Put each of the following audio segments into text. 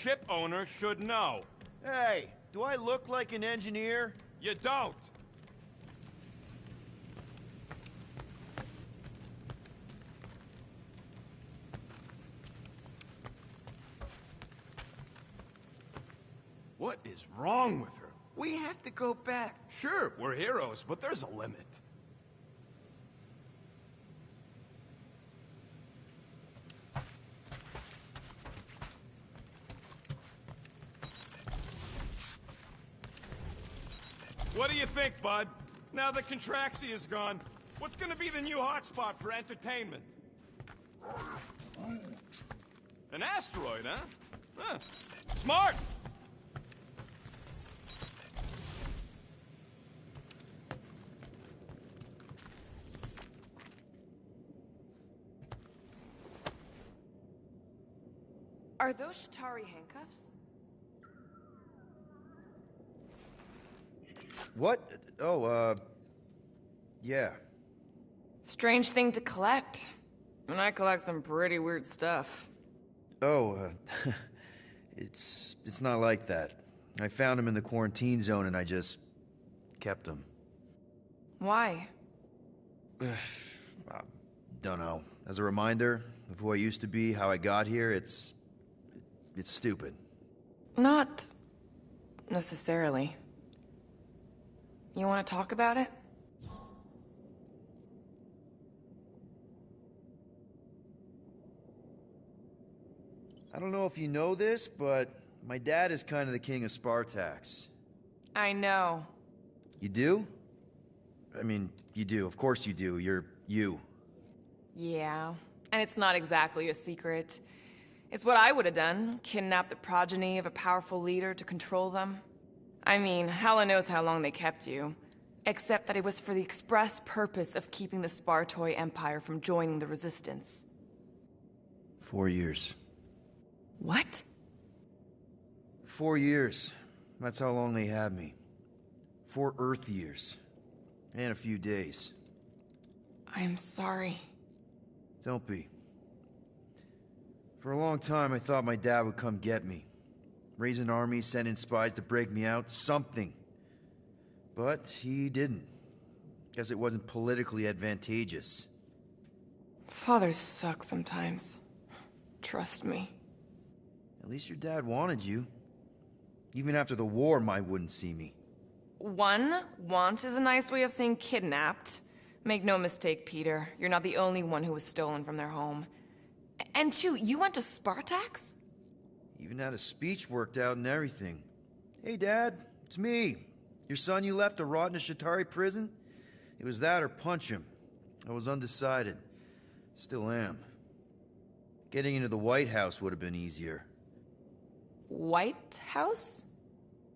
ship owner should know. Hey, do I look like an engineer? You don't. What is wrong with her? We have to go back. Sure, we're heroes, but there's a limit. What do you think, bud? Now that Contraxi is gone, what's gonna be the new hotspot for entertainment? An asteroid, huh? Huh. Smart! Are those Shatari handcuffs? What? Oh, yeah. Strange thing to collect. And I collect some pretty weird stuff. Oh, it's not like that. I found him in the quarantine zone and I just kept him. Why? Don't know. As a reminder of who I used to be, how I got here, it's stupid. Not necessarily. You want to talk about it? I don't know if you know this, but my dad is kind of the king of Spartax. I know. You do? I mean, you do. Of course you do. You're you. Yeah. And it's not exactly a secret. It's what I would have done. Kidnap the progeny of a powerful leader to control them. I mean, Hela knows how long they kept you. Except that it was for the express purpose of keeping the Spartoi Empire from joining the Resistance. 4 years. What? 4 years. That's how long they had me. 4 Earth years. And a few days. I'm sorry. Don't be. For a long time, I thought my dad would come get me. Raise an army, send in spies to break me out, something. But he didn't. Guess it wasn't politically advantageous. Fathers suck sometimes. Trust me. At least your dad wanted you. Even after the war, Mai wouldn't see me. Want is a nice way of saying kidnapped. Make no mistake, Peter. You're not the only one who was stolen from their home. And 2, you went to Spartax? Even had a speech worked out and everything. Hey, Dad, it's me. Your son you left to rot in a Shatari prison? It was that or punch him. I was undecided. Still am. Getting into the White House would have been easier. White House?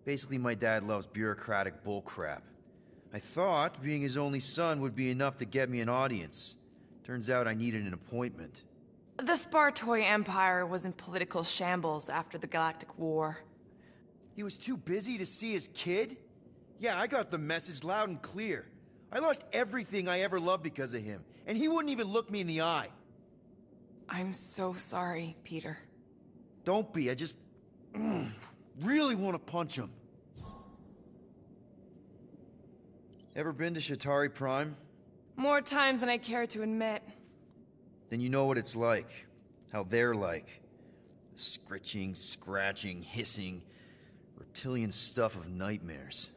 Basically, my dad loves bureaucratic bullcrap. I thought being his only son would be enough to get me an audience. Turns out I needed an appointment. The Spartoi Empire was in political shambles after the Galactic War. He was too busy to see his kid? Yeah, I got the message loud and clear. I lost everything I ever loved because of him, and he wouldn't even look me in the eye. I'm so sorry, Peter. Don't be, I just really want to punch him. Ever been to Shatari Prime? More times than I care to admit. Then you know what it's like. How they're like. The scritching, scratching, hissing, reptilian stuff of nightmares.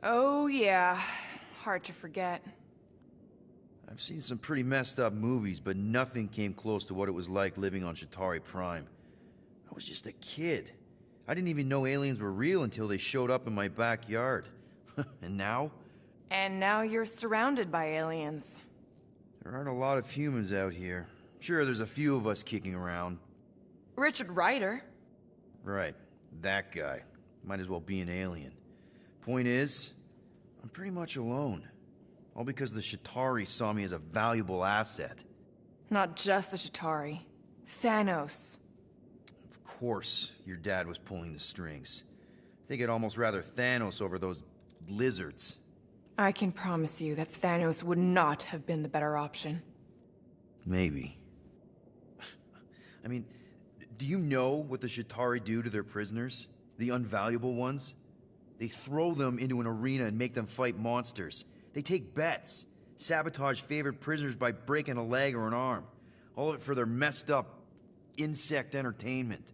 Oh yeah, hard to forget. I've seen some pretty messed up movies, but nothing came close to what it was like living on Shatari Prime. I was just a kid. I didn't even know aliens were real until they showed up in my backyard. And now? And now you're surrounded by aliens. There aren't a lot of humans out here. Sure, there's a few of us kicking around. Richard Ryder. Right, that guy. Might as well be an alien. Point is, I'm pretty much alone. All because the Shatari saw me as a valuable asset. Not just the Shatari. Thanos. Of course, your dad was pulling the strings. I think I'd almost rather Thanos over those lizards. I can promise you that Thanos would not have been the better option. Maybe. I mean, Do you know what the Chitauri do to their prisoners? The unvaluable ones? They throw them into an arena and make them fight monsters. They take bets, sabotage favorite prisoners by breaking a leg or an arm. All of it for their messed up insect entertainment.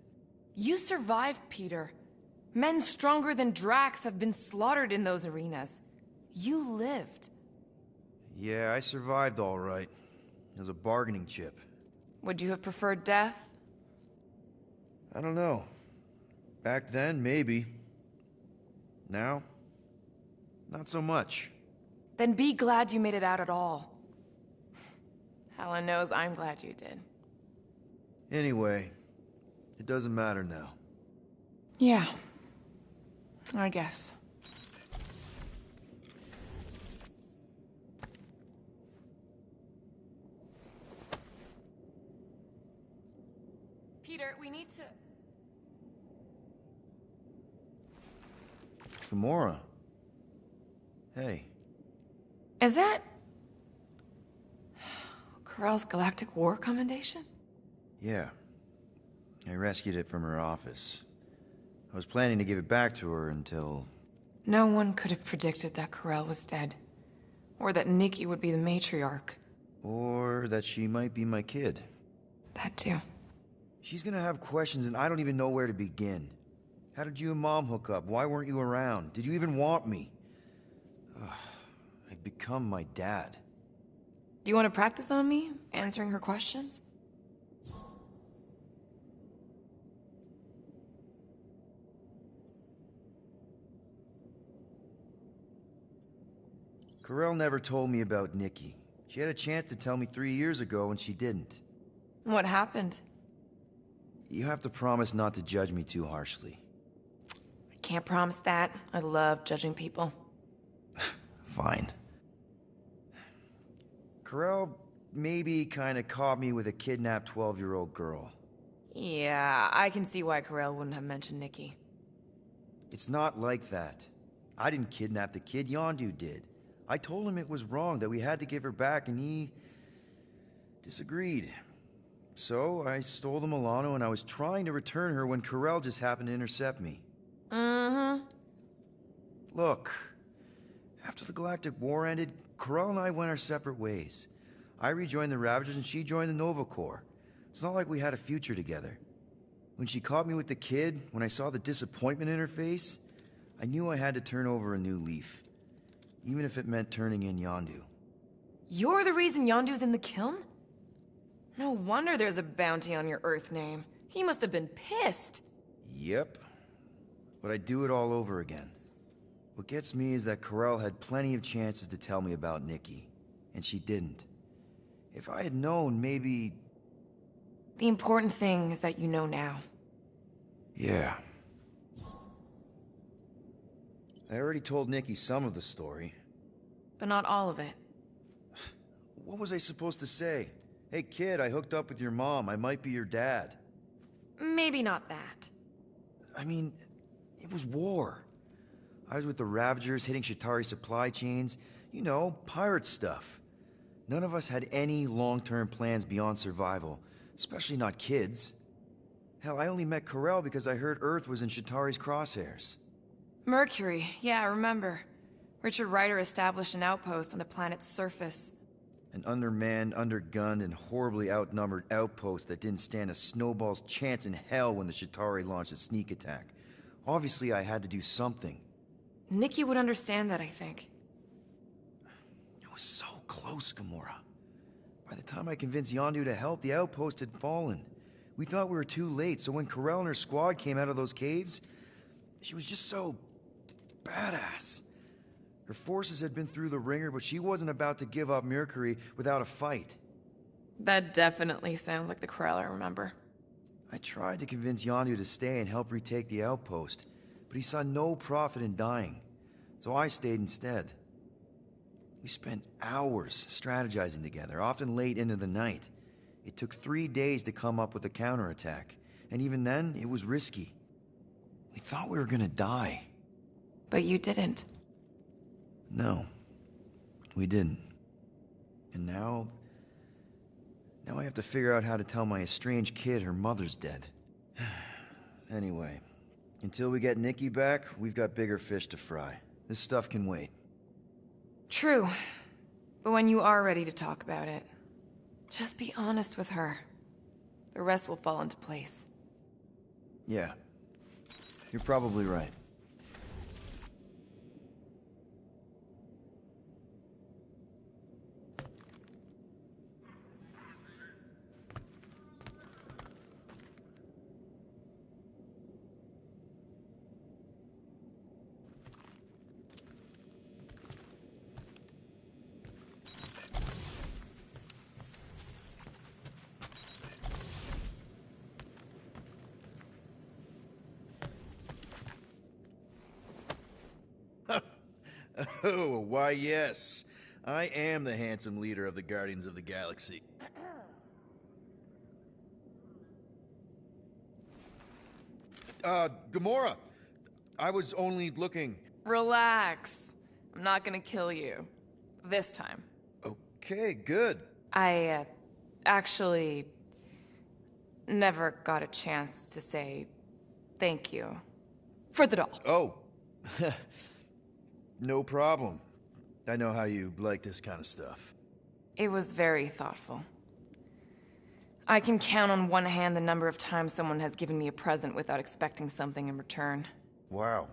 You survived, Peter. Men stronger than Drax have been slaughtered in those arenas. You lived. Yeah, I survived all right. As a bargaining chip. Would you have preferred death? I don't know. Back then, maybe. Now, not so much. Then be glad you made it out at all. Helen knows I'm glad you did. Anyway, it doesn't matter now. Yeah. I guess. Peter, we need to... Gamora. Hey. Is that... Corell's Galactic War Commendation? Yeah. I rescued it from her office. I was planning to give it back to her until... No one could have predicted that Corell was dead. Or that Nikki would be the matriarch. Or that she might be my kid. That too. She's gonna have questions and I don't even know where to begin. How did you and Mom hook up? Why weren't you around? Did you even want me? Ugh, I've become my dad. Do you want to practice on me, answering her questions? Corell never told me about Nikki. She had a chance to tell me 3 years ago and she didn't. What happened? You have to promise not to judge me too harshly. I can't promise that. I love judging people. Fine. Corell maybe kinda caught me with a kidnapped 12-year-old girl. Yeah, I can see why Corell wouldn't have mentioned Nikki. It's not like that. I didn't kidnap the kid, Yondu did. I told him it was wrong, that we had to give her back, and he... disagreed. So, I stole the Milano and I was trying to return her when Corell just happened to intercept me. Mm-hmm. Look, after the Galactic War ended, Corell and I went our separate ways. I rejoined the Ravagers and she joined the Nova Corps. It's not like we had a future together. When she caught me with the kid, when I saw the disappointment in her face, I knew I had to turn over a new leaf. Even if it meant turning in Yondu. You're the reason Yondu's in the kiln? No wonder there's a bounty on your Earth name. He must have been pissed. Yep. But I'd do it all over again. What gets me is that Corell had plenty of chances to tell me about Nikki. And she didn't. If I had known, maybe... The important thing is that you know now. Yeah. I already told Nikki some of the story. But not all of it. What was I supposed to say? Hey kid, I hooked up with your mom. I might be your dad. Maybe not that. I mean, it was war. I was with the Ravagers hitting Chitauri supply chains. You know, pirate stuff. None of us had any long-term plans beyond survival. Especially not kids. Hell, I only met Corell because I heard Earth was in Chitauri's crosshairs. Mercury, yeah, I remember. Richard Rider established an outpost on the planet's surface. An undermanned, undergunned, and horribly outnumbered outpost that didn't stand a snowball's chance in hell when the Chitauri launched a sneak attack. Obviously, I had to do something. Nikki would understand that, I think. It was so close, Gamora. By the time I convinced Yondu to help, the outpost had fallen. We thought we were too late, so when Corell and her squad came out of those caves, she was just so... badass. Her forces had been through the ringer, but she wasn't about to give up Mercury without a fight. That definitely sounds like the Corell I remember. I tried to convince Yondu to stay and help retake the outpost, but he saw no profit in dying, so I stayed instead. We spent hours strategizing together, often late into the night. It took 3 days to come up with a counterattack, and even then, it was risky. We thought we were gonna die. But you didn't. No, we didn't. And now I have to figure out how to tell my estranged kid her mother's dead. Anyway, until we get Nikki back, we've got bigger fish to fry. This stuff can wait. True. But when you are ready to talk about it, just be honest with her. The rest will fall into place. Yeah. You're probably right. Oh, why yes. I am the handsome leader of the Guardians of the Galaxy. Gamora! I was only looking... Relax. I'm not gonna kill you. This time. Okay, good. I, actually never got a chance to say thank you for the doll. Oh. No problem. I know how you like this kind of stuff. It was very thoughtful. I can count on one hand the number of times someone has given me a present without expecting something in return. Wow.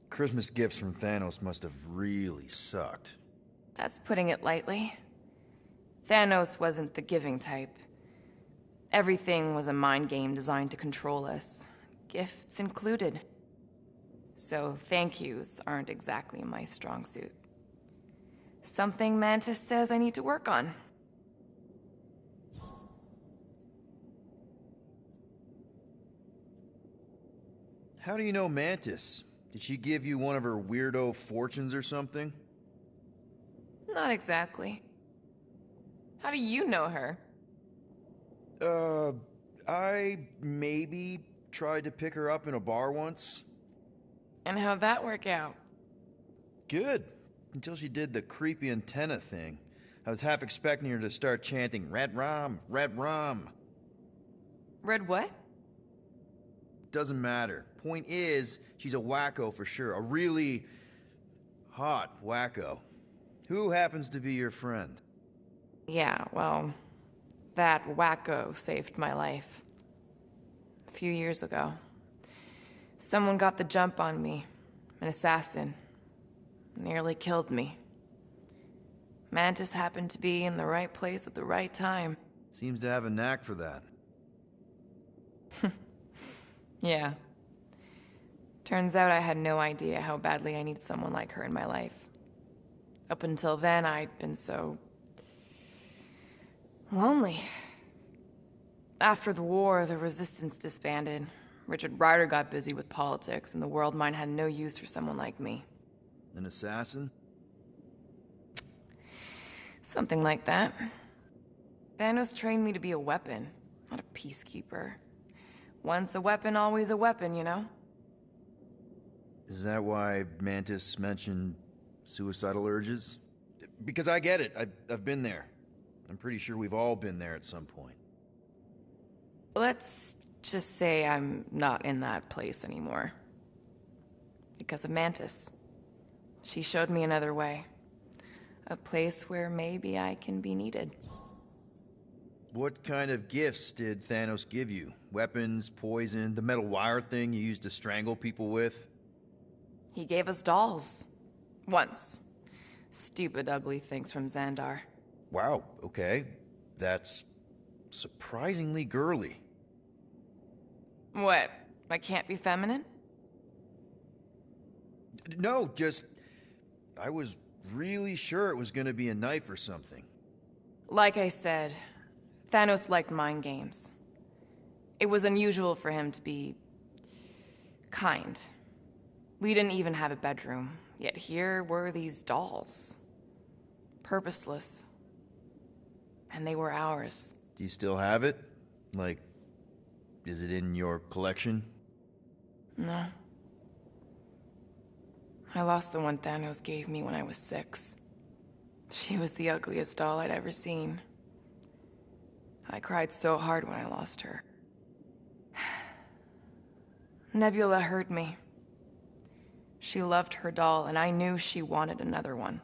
Christmas gifts from Thanos must have really sucked. That's putting it lightly. Thanos wasn't the giving type. Everything was a mind game designed to control us, gifts included. So thank yous aren't exactly my strong suit. Something Mantis says I need to work on. How do you know Mantis? Did she give you one of her weirdo fortunes or something? Not exactly. How do you know her? I maybe tried to pick her up in a bar once. And how'd that work out? Good. Until she did the creepy antenna thing. I was half expecting her to start chanting, Red Rum, Red Rum. Red what? Doesn't matter. Point is, she's a wacko for sure. A really hot wacko. Who happens to be your friend? Yeah, well, that wacko saved my life. A few years ago. Someone got the jump on me. An assassin. Nearly killed me. Mantis happened to be in the right place at the right time. Seems to have a knack for that. Yeah. Turns out I had no idea how badly I needed someone like her in my life. Up until then, I'd been so... lonely. After the war, the resistance disbanded. Richard Ryder got busy with politics, and the world mine had no use for someone like me. An assassin? Something like that. Thanos trained me to be a weapon, not a peacekeeper. Once a weapon, always a weapon, you know? Is that why Mantis mentioned suicidal urges? Because I get it. I've been there. I'm pretty sure we've all been there at some point. Let's just say I'm not in that place anymore. Because of Mantis. She showed me another way. A place where maybe I can be needed. What kind of gifts did Thanos give you? Weapons, poison, the metal wire thing you used to strangle people with? He gave us dolls. Once. Stupid, ugly things from Xandar. Wow, okay. That's surprisingly girly. What? I can't be feminine? No, just... I was really sure it was gonna be a knife or something. Like I said, Thanos liked mind games. It was unusual for him to be... kind. We didn't even have a bedroom, yet here were these dolls. Purposeless. And they were ours. Do you still have it? Like, is it in your collection? No. I lost the one Thanos gave me when I was 6. She was the ugliest doll I'd ever seen. I cried so hard when I lost her. Nebula heard me. She loved her doll, and I knew she wanted another one.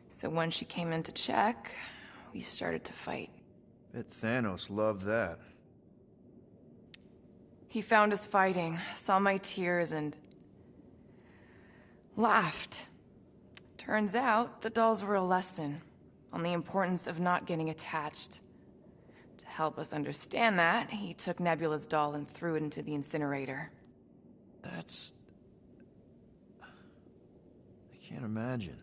So when she came in to check, we started to fight. Bet Thanos loved that. He found us fighting, saw my tears, and laughed. Turns out, the dolls were a lesson on the importance of not getting attached. To help us understand that, he took Nebula's doll and threw it into the incinerator. That's... I can't imagine.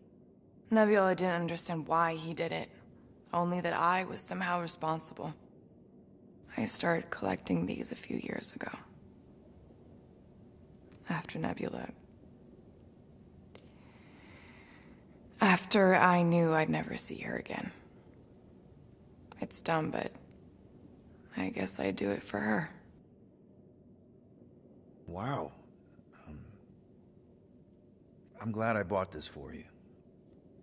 Nebula didn't understand why he did it, only that I was somehow responsible. I started collecting these a few years ago. After Nebula. After I knew I'd never see her again. It's dumb, but I guess I'd do it for her. Wow. I'm glad I bought this for you.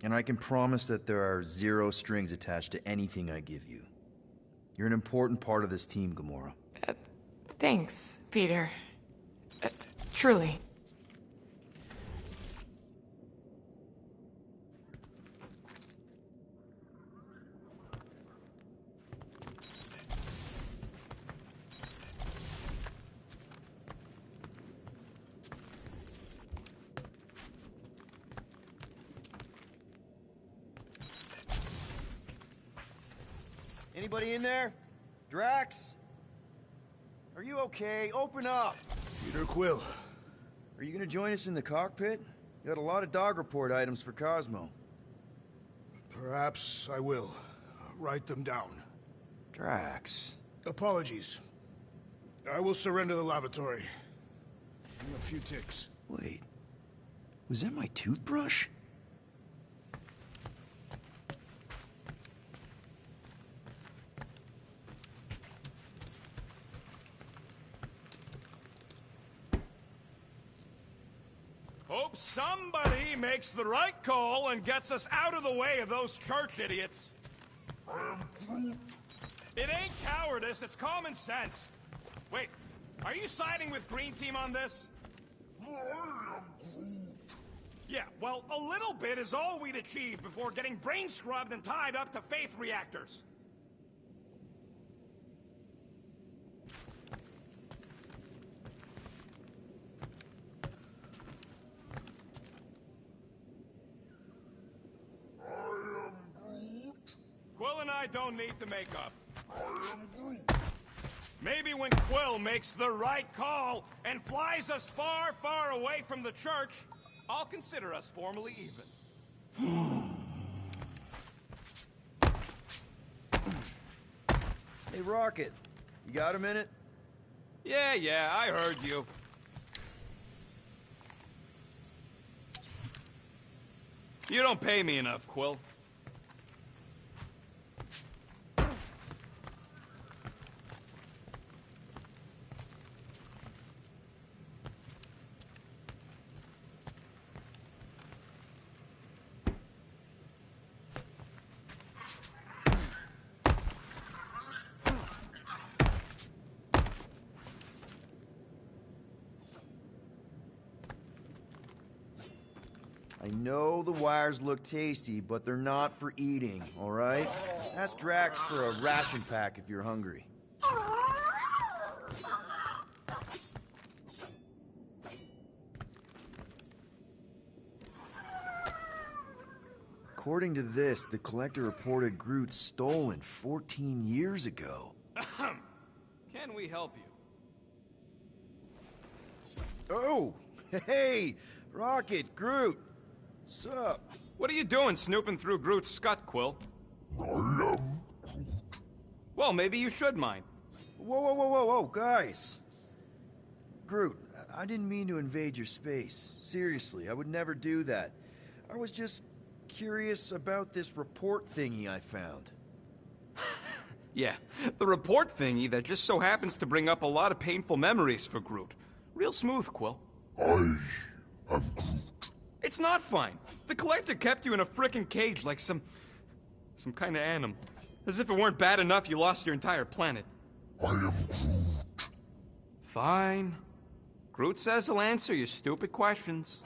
And I can promise that there are zero strings attached to anything I give you. You're an important part of this team, Gamora. Thanks, Peter. Truly. Anybody in there? Drax? Are you okay? Open up! Peter Quill. Are you gonna join us in the cockpit? You got a lot of dog report items for Cosmo. Perhaps I will. Write them down. Drax. Apologies. I will surrender the lavatory. A few ticks. Wait. Was that my toothbrush? Hope somebody makes the right call and gets us out of the way of those church idiots. It ain't cowardice, it's common sense. Wait, are you siding with Green Team on this? Yeah, well, a little bit is all we'd achieve before getting brain scrubbed and tied up to faith reactors. Quill and I don't need to make up. Maybe when Quill makes the right call and flies us far, far away from the church, I'll consider us formally even. Hey, Rocket. You got a minute? Yeah, I heard you. You don't pay me enough, Quill. I know the wires look tasty, but they're not for eating, all right? Ask Drax for a ration pack if you're hungry. According to this, the Collector reported Groot stolen 14 years ago. Can we help you? Oh! Hey! Rocket, Groot! Sup? What are you doing snooping through Groot's scut, Quill? I am Groot. Well, maybe you should mind. Whoa, guys! Groot, I didn't mean to invade your space. Seriously, I would never do that. I was just curious about this report thingy I found. Yeah, the report thingy that just so happens to bring up a lot of painful memories for Groot. Real smooth, Quill. I am Groot. It's not fine. The Collector kept you in a frickin' cage like some kind of animal. As if it weren't bad enough you lost your entire planet. I am Groot. Fine. Groot says he'll answer your stupid questions.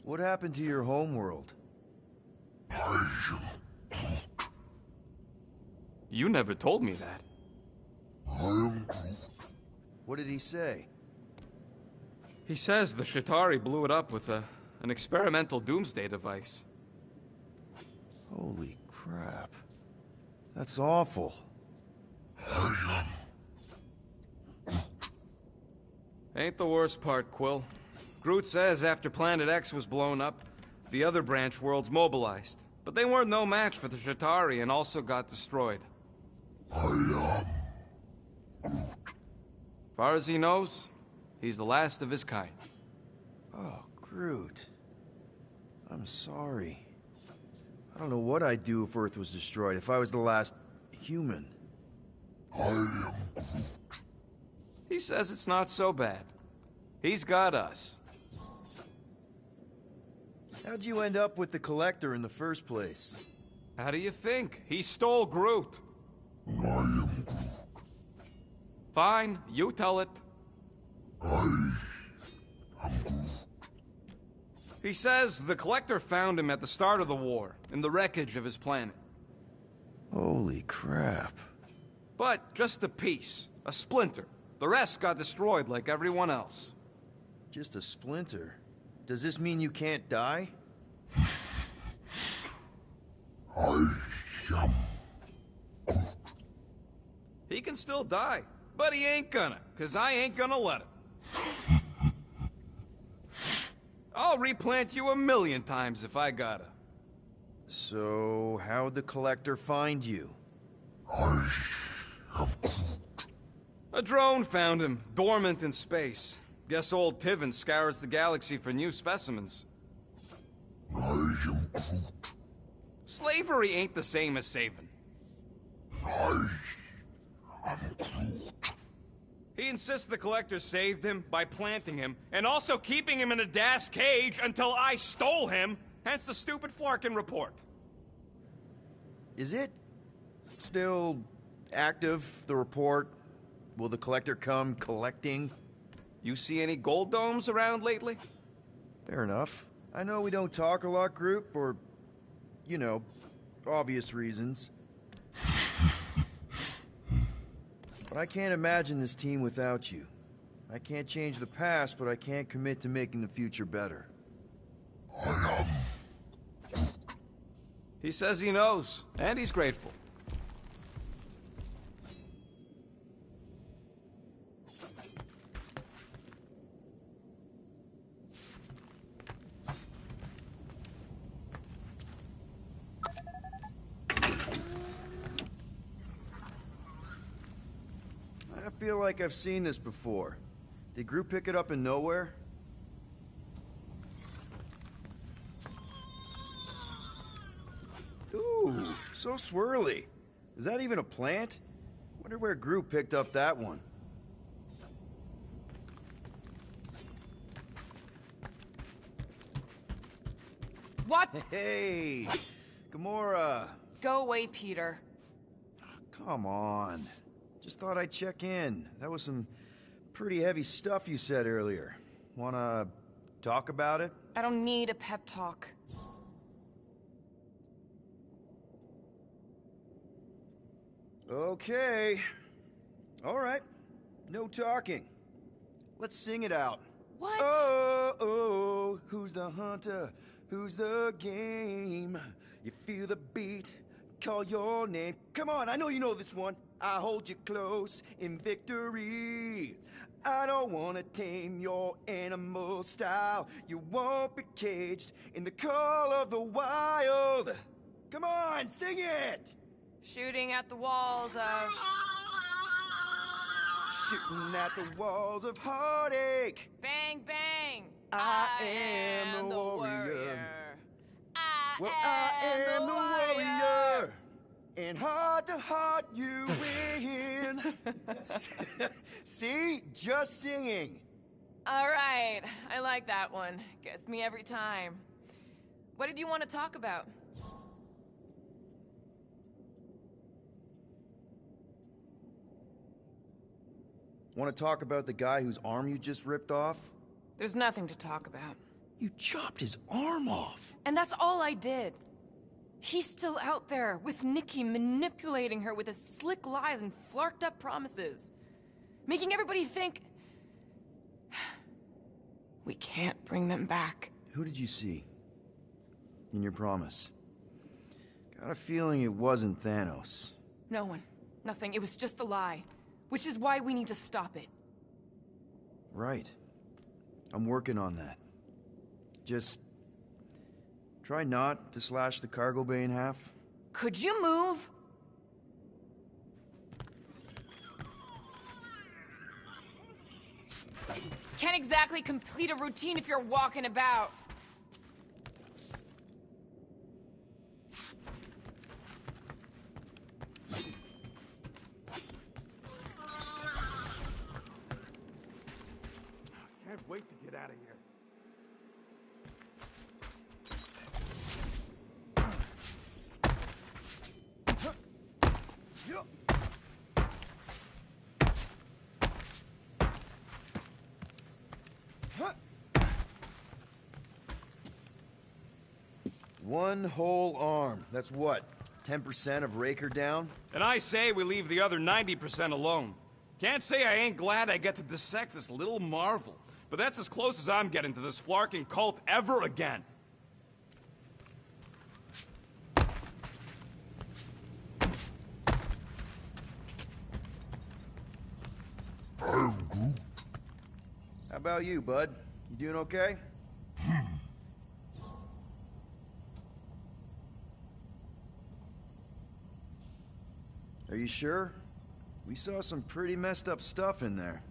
What happened to your homeworld? You never told me that. What did he say? He says the Chitauri blew it up with an experimental doomsday device. Holy crap. That's awful. Ain't the worst part, Quill. Groot says after Planet X was blown up, the other branch worlds mobilized. But they weren't no match for the Chitauri and also got destroyed. Far as he knows, he's the last of his kind. Oh, Groot. I'm sorry. I don't know what I'd do if Earth was destroyed, if I was the last human. He says it's not so bad. He's got us. How'd you end up with the Collector in the first place? How do you think? He stole Groot. Fine, you tell it. He says the Collector found him at the start of the war, in the wreckage of his planet. Holy crap. But just a piece, a splinter. The rest got destroyed like everyone else. Just a splinter? Does this mean you can't die? He can still die, but he ain't gonna, 'cause I ain't gonna let him. I'll replant you 1,000,000 times if I gotta. So, how'd the Collector find you? A drone found him, dormant in space. Guess old Tiven scours the galaxy for new specimens. Slavery ain't the same as saving. He insists the Collector saved him by planting him, and also keeping him in a das cage until I stole him, hence the stupid Flarkin report. Is it still active, the report? Will the Collector come collecting? You see any gold domes around lately? Fair enough. I know we don't talk a lot, Groot, for, you know, obvious reasons. But I can't imagine this team without you. I can't change the past, but I can't commit to making the future better. He says he knows, and he's grateful. I feel like I've seen this before. Did Groot pick it up in nowhere? Ooh, so swirly. Is that even a plant? Wonder where Groot picked up that one. What? Hey, Gamora. Go away, Peter. Come on. Just thought I'd check in. That was some pretty heavy stuff you said earlier. Wanna talk about it? I don't need a pep talk. Okay. All right. No talking. Let's sing it out. What? Oh, oh, who's the hunter? Who's the game? You feel the beat, call your name. Come on, I know you know this one. I hold you close in victory. I don't want to tame your animal style. You won't be caged in the call of the wild. Come on, sing it! Shooting at the walls of... Shooting at the walls of heartache. Bang, bang! I am the warrior. I am the warrior. And heart to heart you win. See? Just singing. All right, I like that one. Gets me every time. What did you want to talk about? Want to talk about the guy whose arm you just ripped off? There's nothing to talk about. You chopped his arm off! And that's all I did. He's still out there, with Nikki manipulating her with his slick lies and flarked up promises. Making everybody think... we can't bring them back. Who did you see? In your promise? Got a feeling it wasn't Thanos. No one. Nothing. It was just a lie. Which is why we need to stop it. Right. I'm working on that. Just... try not to slash the cargo bay in half. Could you move? Can't exactly complete a routine if you're walking about. Can't wait to get out of here. One whole arm. That's what? 10% of Raker down? And I say we leave the other 90% alone. Can't say I ain't glad I get to dissect this little marvel. But that's as close as I'm getting to this flarking cult ever again. How about you, bud? You doing okay? Are you sure? We saw some pretty messed up stuff in there.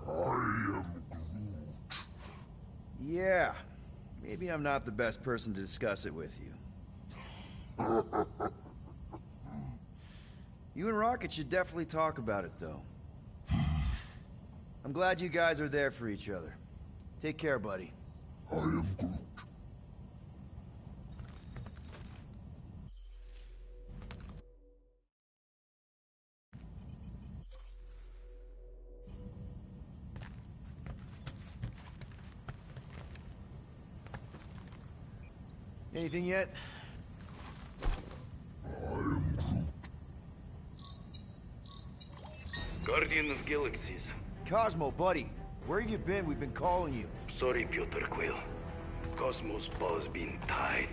I am Groot. Yeah. Maybe I'm not the best person to discuss it with you. You and Rocket should definitely talk about it, though. I'm glad you guys are there for each other. Take care, buddy. I am Groot. Anything yet? Guardian of Galaxies. Cosmo, buddy. Where have you been? We've been calling you. Sorry, Piotr Quill. Cosmos ball's been tied.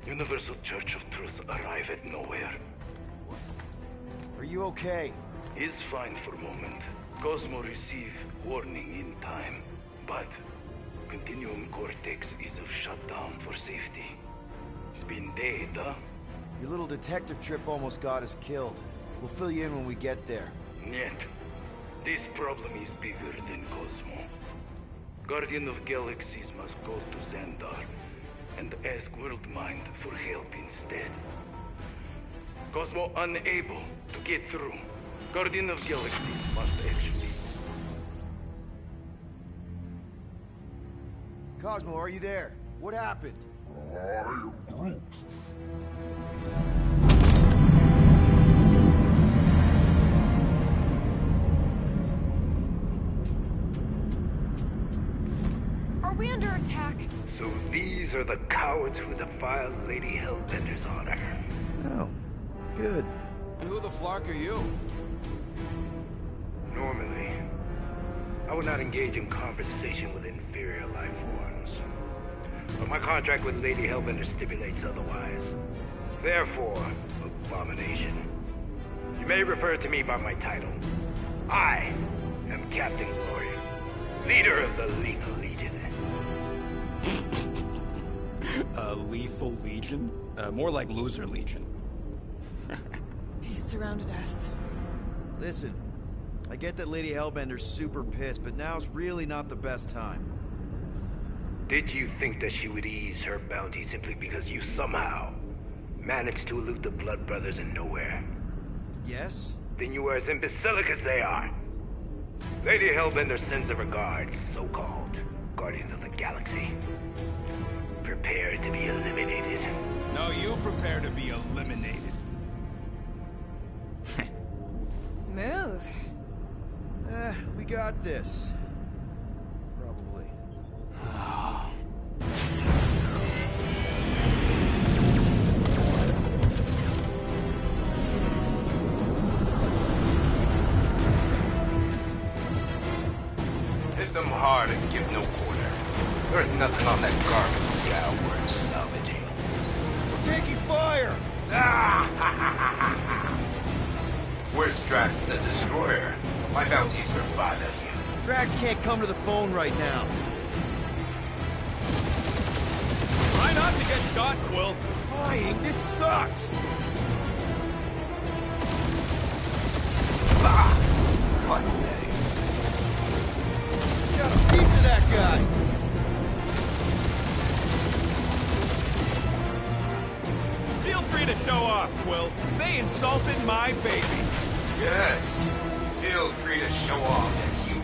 Universal Church of Truth arrive at nowhere. Are you okay? He's fine for moment. Cosmo receive warning in time. But Continuum Cortex is of shutdown for safety. It's been dead, huh? Your little detective trip almost got us killed. We'll fill you in when we get there. Niet. This problem is bigger than Cosmo. Guardian of Galaxies must go to Xandar and ask Worldmind for help instead. Cosmo unable to get through. Guardian of Galaxies must actually... Cosmo, are you there? What happened? I am Groot. Are we under attack? So these are the cowards who defiled Lady Hellbender's honor. Oh, good. And who the flark are you? Normally, I would not engage in conversation with inferior life forms. But my contract with Lady Hellbender stipulates otherwise. Therefore, abomination. You may refer to me by my title. I am Captain Glory, leader of the Lethal Legion. Lethal Legion? More like Loser Legion. He surrounded us. Listen, I get that Lady Hellbender's super pissed, but now's really not the best time. Did you think that she would ease her bounty simply because you somehow managed to elude the Blood Brothers in nowhere? Yes? Then you are as imbecilic as they are. Lady Hellbender sends her regards, so-called Guardians of the Galaxy. Prepare to be eliminated. No, you prepare to be eliminated. Smooth. We got this. Probably. Hit them hard and give no quarter. There's nothing on that garbage scow worth salvaging. We're taking fire! Where's Drax the Destroyer? My bounties for 5 of you. Drax can't come to the phone right now. Try not to get shot, Quill. Flying, this sucks! What day? Got a piece of that guy! Feel free to show off, Quill. They insulted my baby. Yes. Feel free to show off as you...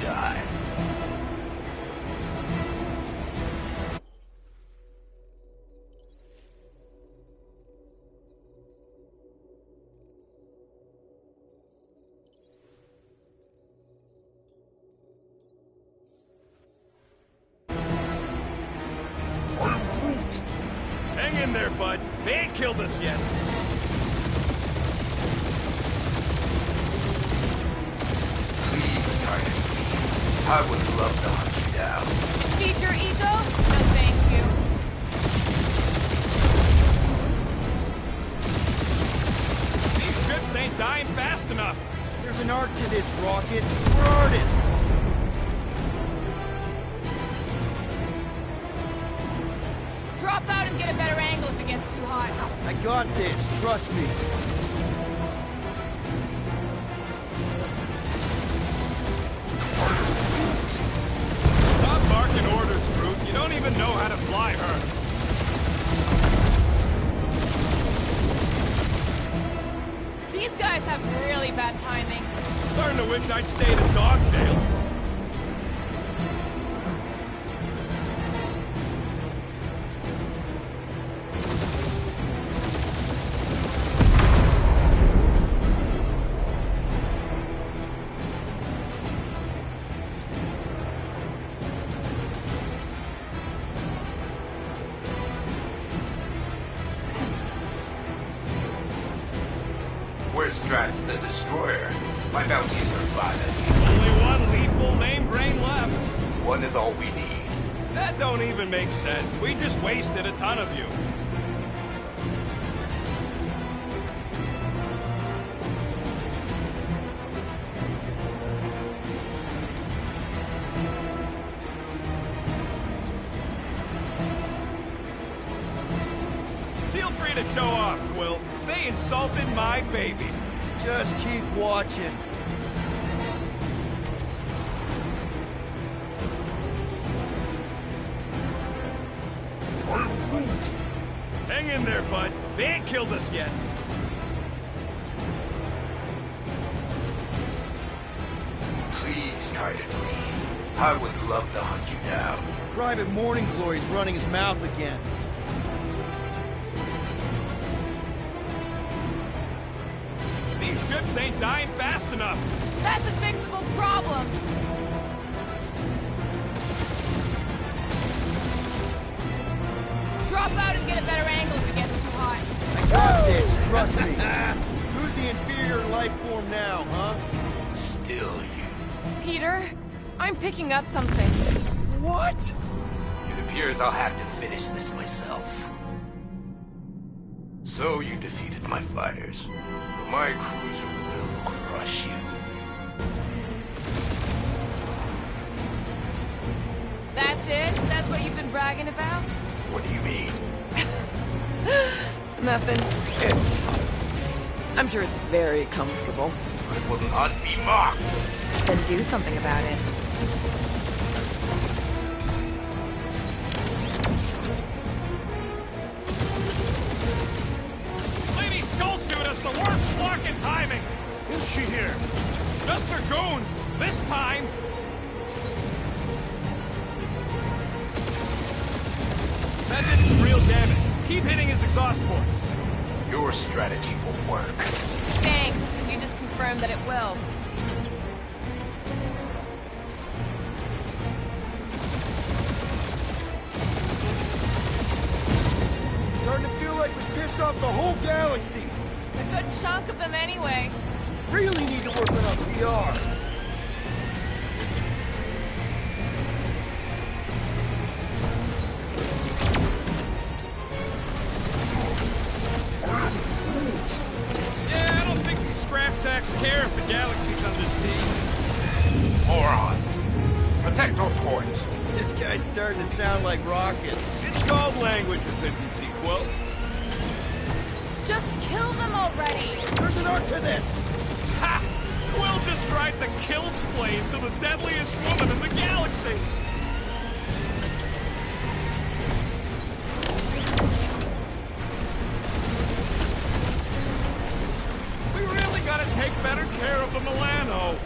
die. I am Groot. Hang in there, bud. They ain't killed us yet. Please, Target. I would love to hunt you down. Feed your ego? No, thank you. These ships ain't dying fast enough. There's an art to this, Rocket. We're artists. Drop out and get a better angle if it gets too hot. I got this, trust me. Stop barking orders, Groot. You don't even know how to fly her. These guys have really bad timing. Starting to wish I'd stayed in dog jail. Where's Drax the Destroyer? My bounties are 5 of you. Only one lethal main brain left. One is all we need. That don't even make sense. We just wasted a ton of you. Feel free to show off, Quill. They insulted my baby. Just keep watching. I am Groot. Hang in there, bud. They ain't killed us yet. Please try to flee. I would love to hunt you down. Private Morning Glory's running his mouth again. These ships ain't dying fast enough. That's a fixable problem. Drop out and get a better angle if it gets too hot. I got this, trust me. Who's the inferior life form now, huh? Still you. Peter, I'm picking up something. What? It appears I'll have to finish this myself. So you defeated my fighters. But my cruiser will crush you. That's it? That's what you've been bragging about? What do you mean? Nothing. I'm sure it's very comfortable. I will not be mocked. Then do something about it. Lady Skullsuit has the worst luck and timing. Is she here? Just her goons. This time. That did some real damage. Keep hitting his exhaust ports. Your strategy will work. Thanks. You just confirmed that it will. Starting to feel like we pissed off the whole galaxy. A good chunk of them anyway. Really need to work on our PR. Yeah, I don't think these scrap sacks care if the galaxy's under siege. Morons. Protect our ports. This guy's starting to sound like Rocket. It's called language efficiency, Quill. Just kill them already. There's an art to this. Ha! Quill just tried to kill Splane to the deadliest woman in the galaxy. We really gotta take better care of the Milano.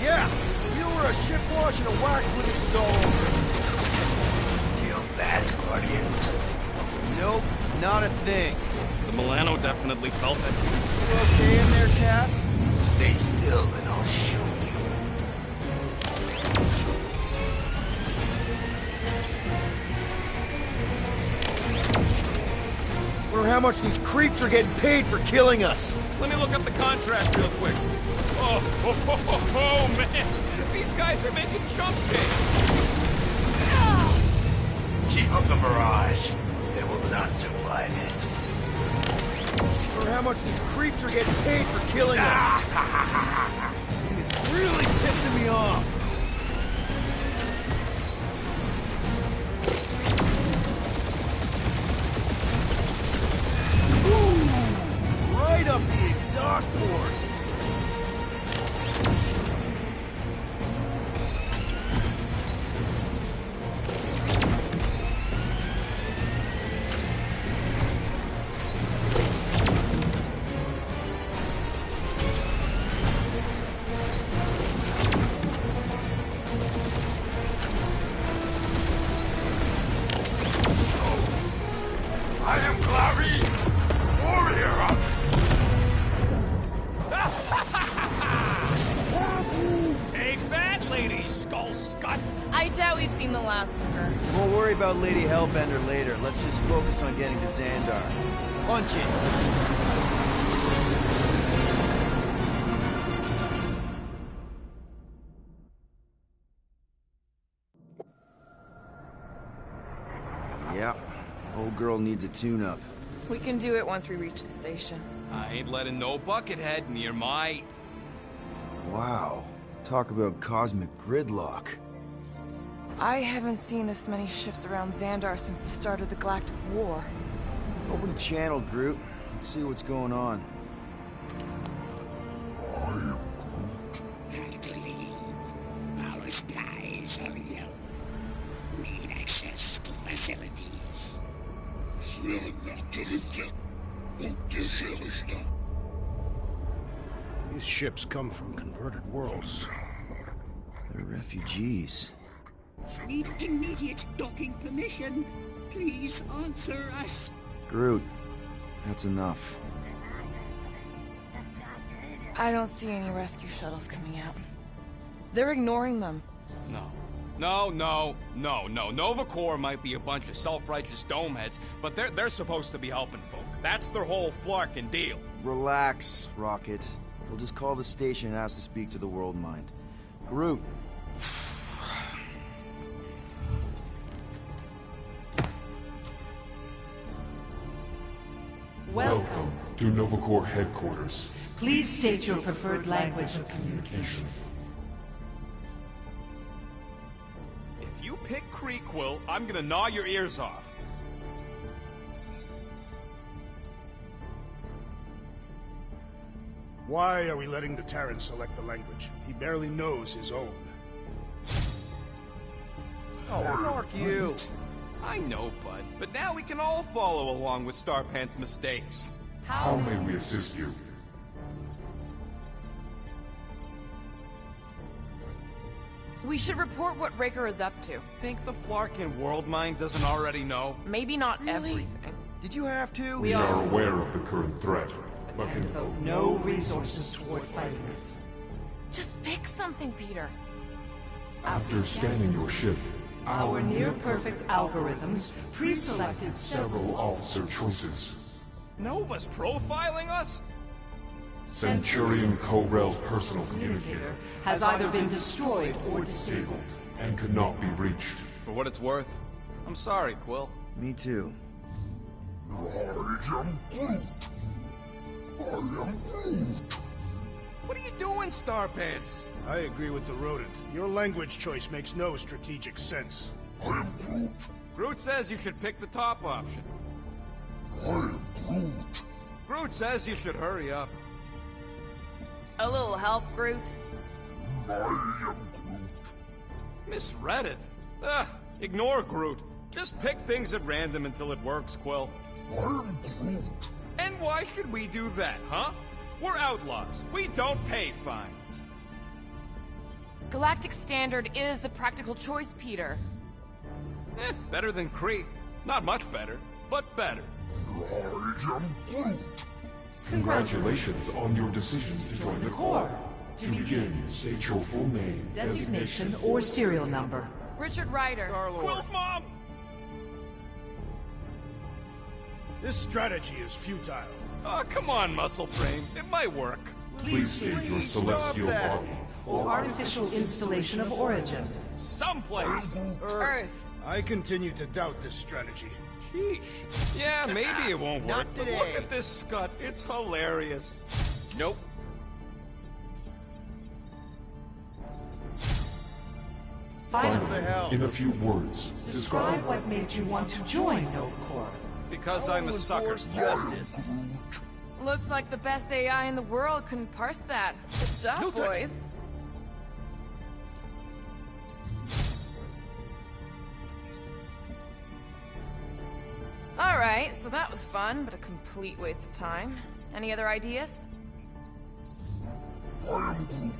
Yeah, you know we're a ship wash and a wax when this is all over. Feel that, Guardians? Nope, not a thing. The Milano definitely felt it. You okay in there, Cap? Stay still and I'll show you. Wonder how much these creeps are getting paid for killing us. Let me look up the contract real quick. Oh, man. These guys are making jump change. Keep up the barrage. They will not survive it. Wonder how much these creeps are getting paid for killing us. It's really pissing me off. Ooh, right up the exhaust port. I am Clary, warrior of... Take that, Lady Skull Scut. I doubt we've seen the last of her. We'll worry about Lady Hellbender later. Let's just focus on getting to Xandar. Punch it! Yeah, old girl needs a tune-up. We can do it once we reach the station. I ain't letting no buckethead near my... Wow, talk about cosmic gridlock. I haven't seen this many ships around Xandar since the start of the Galactic War. Open channel, Groot. Let's see what's going on. Hard to leave. Our skies are yellow. Need access to facilities. These ships come from converted worlds. They're refugees. Need immediate docking permission. Please answer us. Groot, that's enough. I don't see any rescue shuttles coming out. They're ignoring them. No. Nova Corps might be a bunch of self-righteous domeheads, but they're supposed to be helping folk. That's their whole flarkin' deal. Relax, Rocket. We'll just call the station and ask to speak to the World Mind. Groot. Welcome to Nova Corps headquarters. Please state your preferred language of communication. If you pick Kree, Quill, I'm gonna gnaw your ears off. Why are we letting the Terran select the language? He barely knows his own. Oh, fuck you! I know, bud, but now we can all follow along with Starpant's mistakes. How may we assist you? We should report what Raker is up to. Think the Flarkin world mind doesn't already know? Maybe not Really? everything. Did you have to? We are aware of the current threat, but And can devote no resources toward fighting it. Just pick something, Peter. after scanning your ship, Our near-perfect algorithms pre-selected several officer choices. Nova's profiling us? Centurion Co-Rel's personal communicator has either been destroyed or disabled. and could not be reached. For what it's worth, I'm sorry, Quill. Me too. I am Groot. I am Groot. What are you doing, Starpants? I agree with the rodent. Your language choice makes no strategic sense. I am Groot. Groot says you should pick the top option. I am Groot. Groot says you should hurry up. A little help, Groot? I am Groot. Misread it. Ignore Groot. Just pick things at random until it works, Quill. I am Groot. And why should we do that, huh? We're outlaws. We don't pay fines. Galactic Standard is the practical choice, Peter. Better than Crete. Not much better, but better. I am Groot. Congratulations on your decision to join the Corps. To begin, state your full name, Designation or serial number. Richard Ryder. Quill's mom! This strategy is futile. Oh, come on, Muscle Brain. It might work. Please state your celestial that. body. Or artificial installation of origin. Someplace. Earth. I continue to doubt this strategy. Sheesh. Yeah, maybe it won't work. Not But today. look at this scut. It's hilarious. Nope. the hell? In a few words, Describe what made you want to join Nova Corps. Because I'm a sucker. Enforce justice. Looks like the best AI in the world couldn't parse that. Good job, boys. Alright, so that was fun, but a complete waste of time. Any other ideas? I am Groot.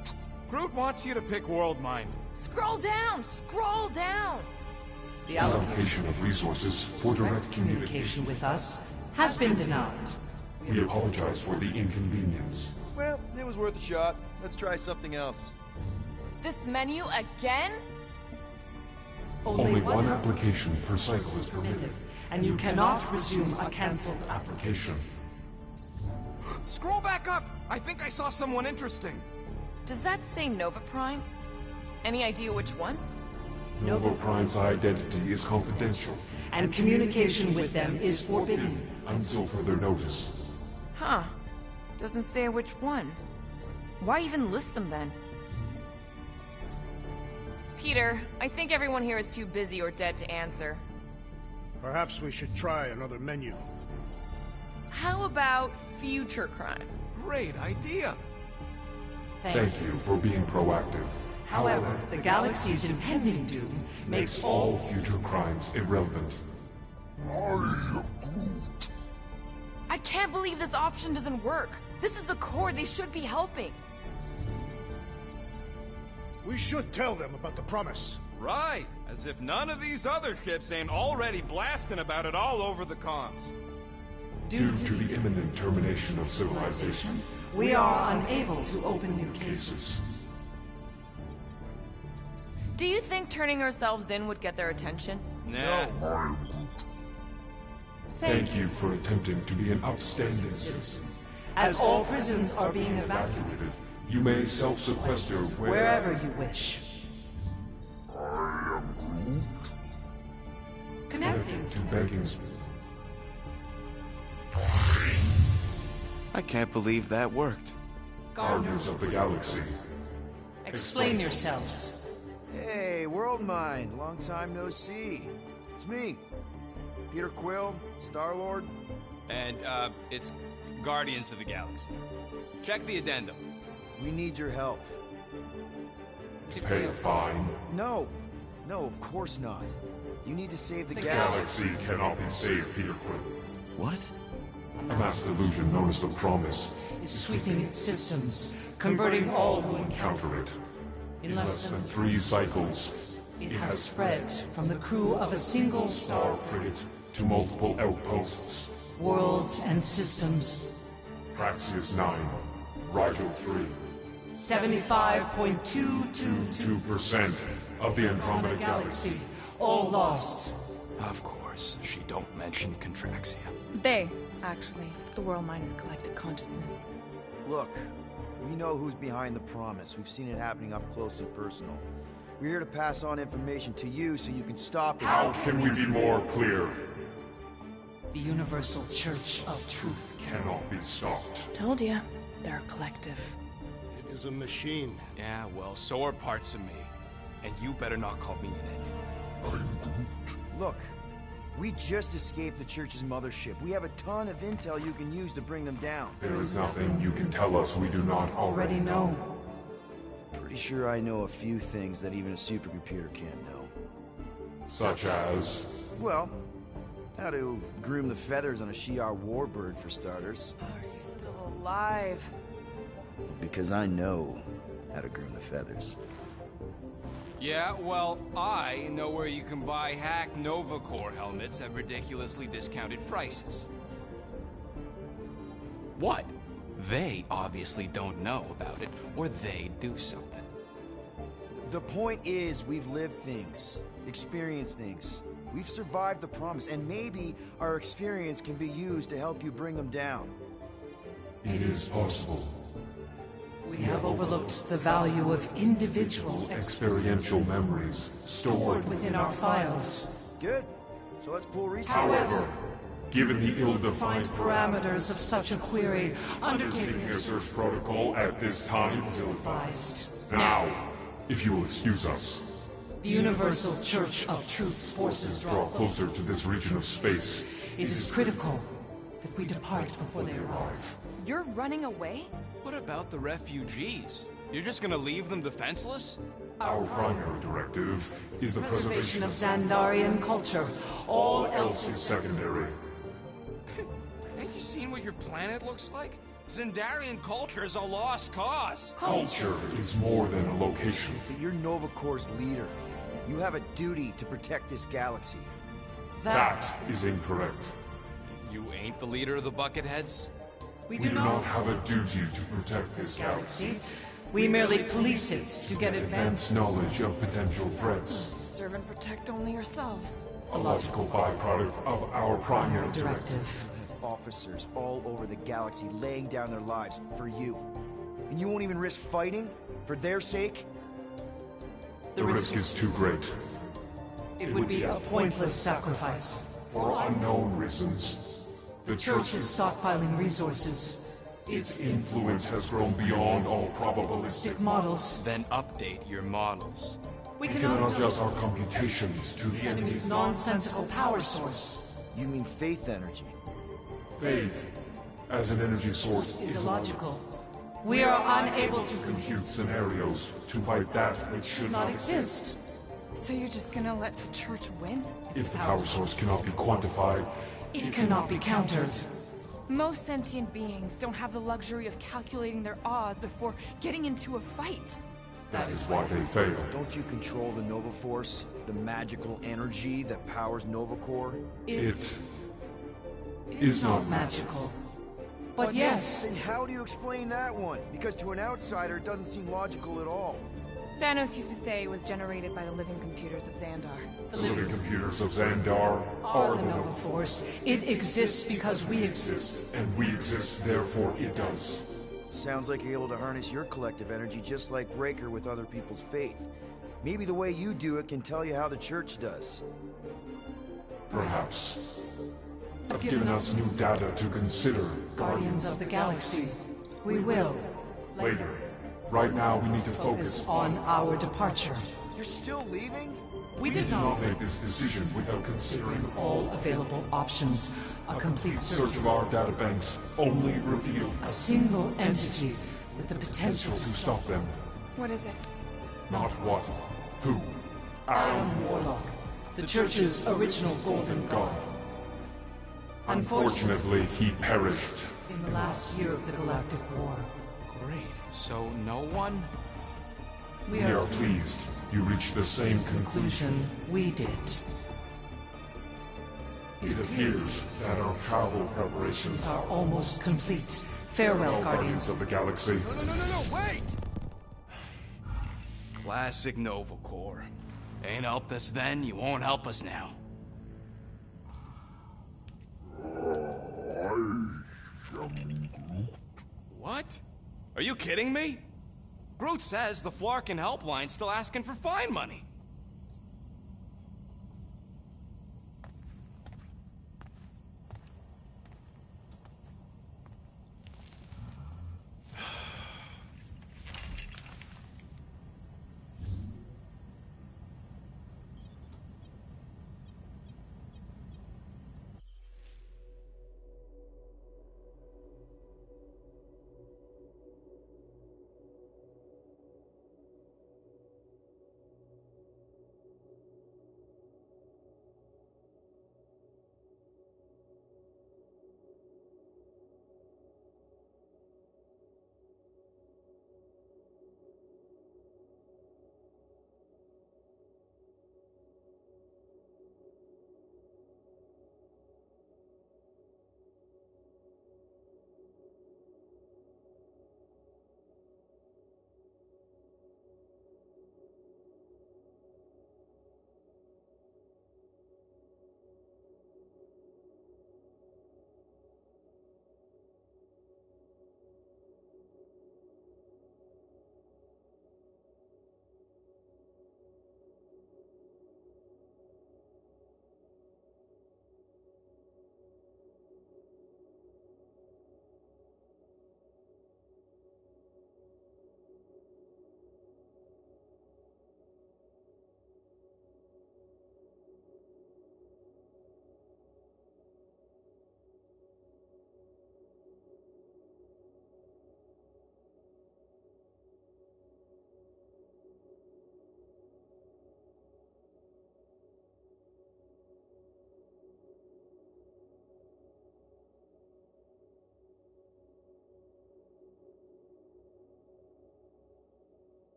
Groot wants you to pick World Mind. Scroll down! Scroll down! The allocation Allocation of resources for direct communication. with us has been denied. We apologize for the inconvenience. Well, it was worth a shot. Let's try something else. This menu again? Only one application per cycle is permitted. And you cannot resume a cancelled Application. Scroll back up! I think I saw someone interesting. Does that say Nova Prime? Any idea which one? Nova Prime's identity is confidential and communication with them is forbidden. until further notice. Huh. Doesn't say which one. Why even list them then? Peter, I think everyone here is too busy or dead to answer. Perhaps we should try another menu. How about future crime? Great idea. Thank you for being proactive. However, the galaxy's impending doom makes All future crimes irrelevant. I can't believe this option doesn't work. This is the core. They should be helping. We should tell them about the promise. Right. As if none of these other ships ain't already blasting about it all over the comms. Due to the imminent termination of civilization, we are unable to open new cases. cases. Do you think turning ourselves in would get their attention? Nah. Thank you for attempting to be an upstanding citizen. As all prisons are being evacuated Evacuated, you may self-sequester wherever you wish. Connecting to banking. I can't believe that worked. Guardians of the Galaxy. Explain yourselves. Hey, World Mind. Long time no see. It's me. Peter Quill, Star-Lord. And, it's Guardians of the Galaxy. Check the addendum. We need your help. To pay a fine? No. No, of course not. You need to save the Galaxy cannot be saved, Peter Quill. What? A mass delusion known as the Promise is sweeping its systems, converting all who encounter it. In less than 3 cycles, it has spread from the crew of a single star frigate to multiple outposts. Worlds and systems. Praxius 9, Rigel 3. 75.222% of the Andromeda Galaxy. All lost. Of course, she don't mention Contraxia. They, actually. The world mind is collective consciousness. Look, we know who's behind the Promise. We've seen it happening up close and personal. We're here to pass on information to you so you can stop it. How can we be more clear? The Universal Church of Truth cannot be stopped. Told ya. They're a collective. It is a machine. Yeah, well, so are parts of me. And you better not call me in it. Look, we just escaped the Church's mothership. We have a ton of intel you can use to bring them down. There is nothing you can tell us we do not already know. Pretty sure I know a few things that even a supercomputer can't know. Such as? Well, how to groom the feathers on a Shi'ar warbird, for starters. Are you still alive? Because I know how to groom the feathers. Yeah, well, I know where you can buy hack Nova Corps helmets at ridiculously discounted prices. What? They obviously don't know about it, or they do something. The point is, we've lived things, experienced things. We've survived the Promise, and maybe our experience can be used to help you bring them down. It is possible. We have overlooked the value of individual experiential memories stored within our files. Good. So let's pull resources. However, given the ill-defined parameters of such a query, undertaking a search protocol at this time is ill-advised. Now, if you will excuse us. The Universal Church of Truth's forces draw closer to this region of space. It is critical that we depart before they arrive. You're running away? What about the refugees? You're just gonna leave them defenseless? Our primary directive is the preservation of Xandarian culture. All else is secondary. Have you seen what your planet looks like? Xandarian culture is a lost cause. Culture is more than a location. But you're Nova Corps' leader. You have a duty to protect this galaxy. That is incorrect. You ain't the leader of the Bucketheads? We do not have a duty to protect this galaxy. We merely police it to get advanced knowledge of potential threats. Serve and protect only yourselves. A logical byproduct of our primary directive. You have officers all over the galaxy laying down their lives for you. And you won't even risk fighting? For their sake? The risk is too great. It would be a pointless sacrifice. For unknown reasons. The Church is stockpiling resources. Its influence has grown beyond all probabilistic models. Then update your models. We cannot adjust our computations to the enemy's nonsensical power source. You mean faith energy? Faith, as an energy source, is illogical. We are unable to compute scenarios to fight that which should not exist. So you're just gonna let the Church win? If the power source cannot be quantified, it cannot be countered. Most sentient beings don't have the luxury of calculating their odds before getting into a fight. That is why they fail. Don't you control the Nova Force? The magical energy that powers Nova Corps? It is not magical. But yes. Then how do you explain that one? Because to an outsider, it doesn't seem logical at all. Thanos used to say it was generated by the living computers of Xandar. The living computers of Xandar are the Nova Force. It exists because we exist. And we exist, therefore it does. Sounds like you're able to harness your collective energy just like Raker with other people's faith. Maybe the way you do it can tell you how the Church does. Perhaps. Have given us new data to consider. Guardians of the Galaxy. We will. Later. Right now, we need to focus on our departure. You're still leaving? We did not make this decision without considering all available options. A complete search of our databanks only revealed a single entity with the potential to stop them. What is it? Not what, who. Adam Warlock, the Church's original Golden God. Unfortunately, he perished. In the last year of the Galactic War. Great. So no one? We are pleased you reached the same conclusion. We did. It appears that our travel preparations Are almost complete. Farewell, Guardians. of the Galaxy. No, wait! Classic Nova Corps. Ain't helped us then, you won't help us now. What? Are you kidding me? Groot says the Flarkin helpline's still asking for fine money.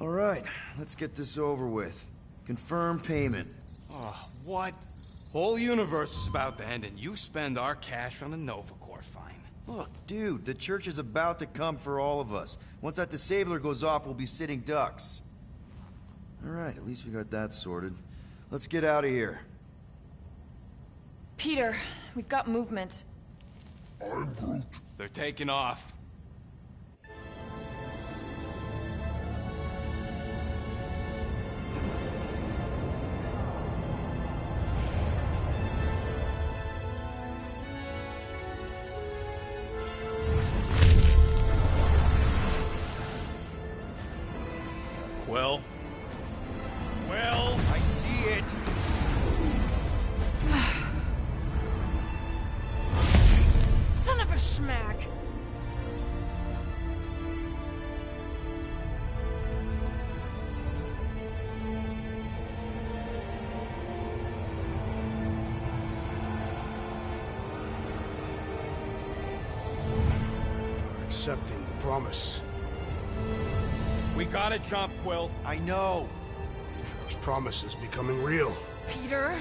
All right, let's get this over with. Confirm payment. Oh, what? Whole universe is about to end and you spend our cash on a Nova Corps fine. Look, dude, the church is about to come for all of us. Once that disabler goes off, we'll be sitting ducks. All right, at least we got that sorted. Let's get out of here. Peter, we've got movement. I'm Groot. They're taking off. Quill? Quill? I see it! Son of a schmack! You're accepting the promise. We gotta jump, Quill. I know! Atrio's promise is becoming real. Peter?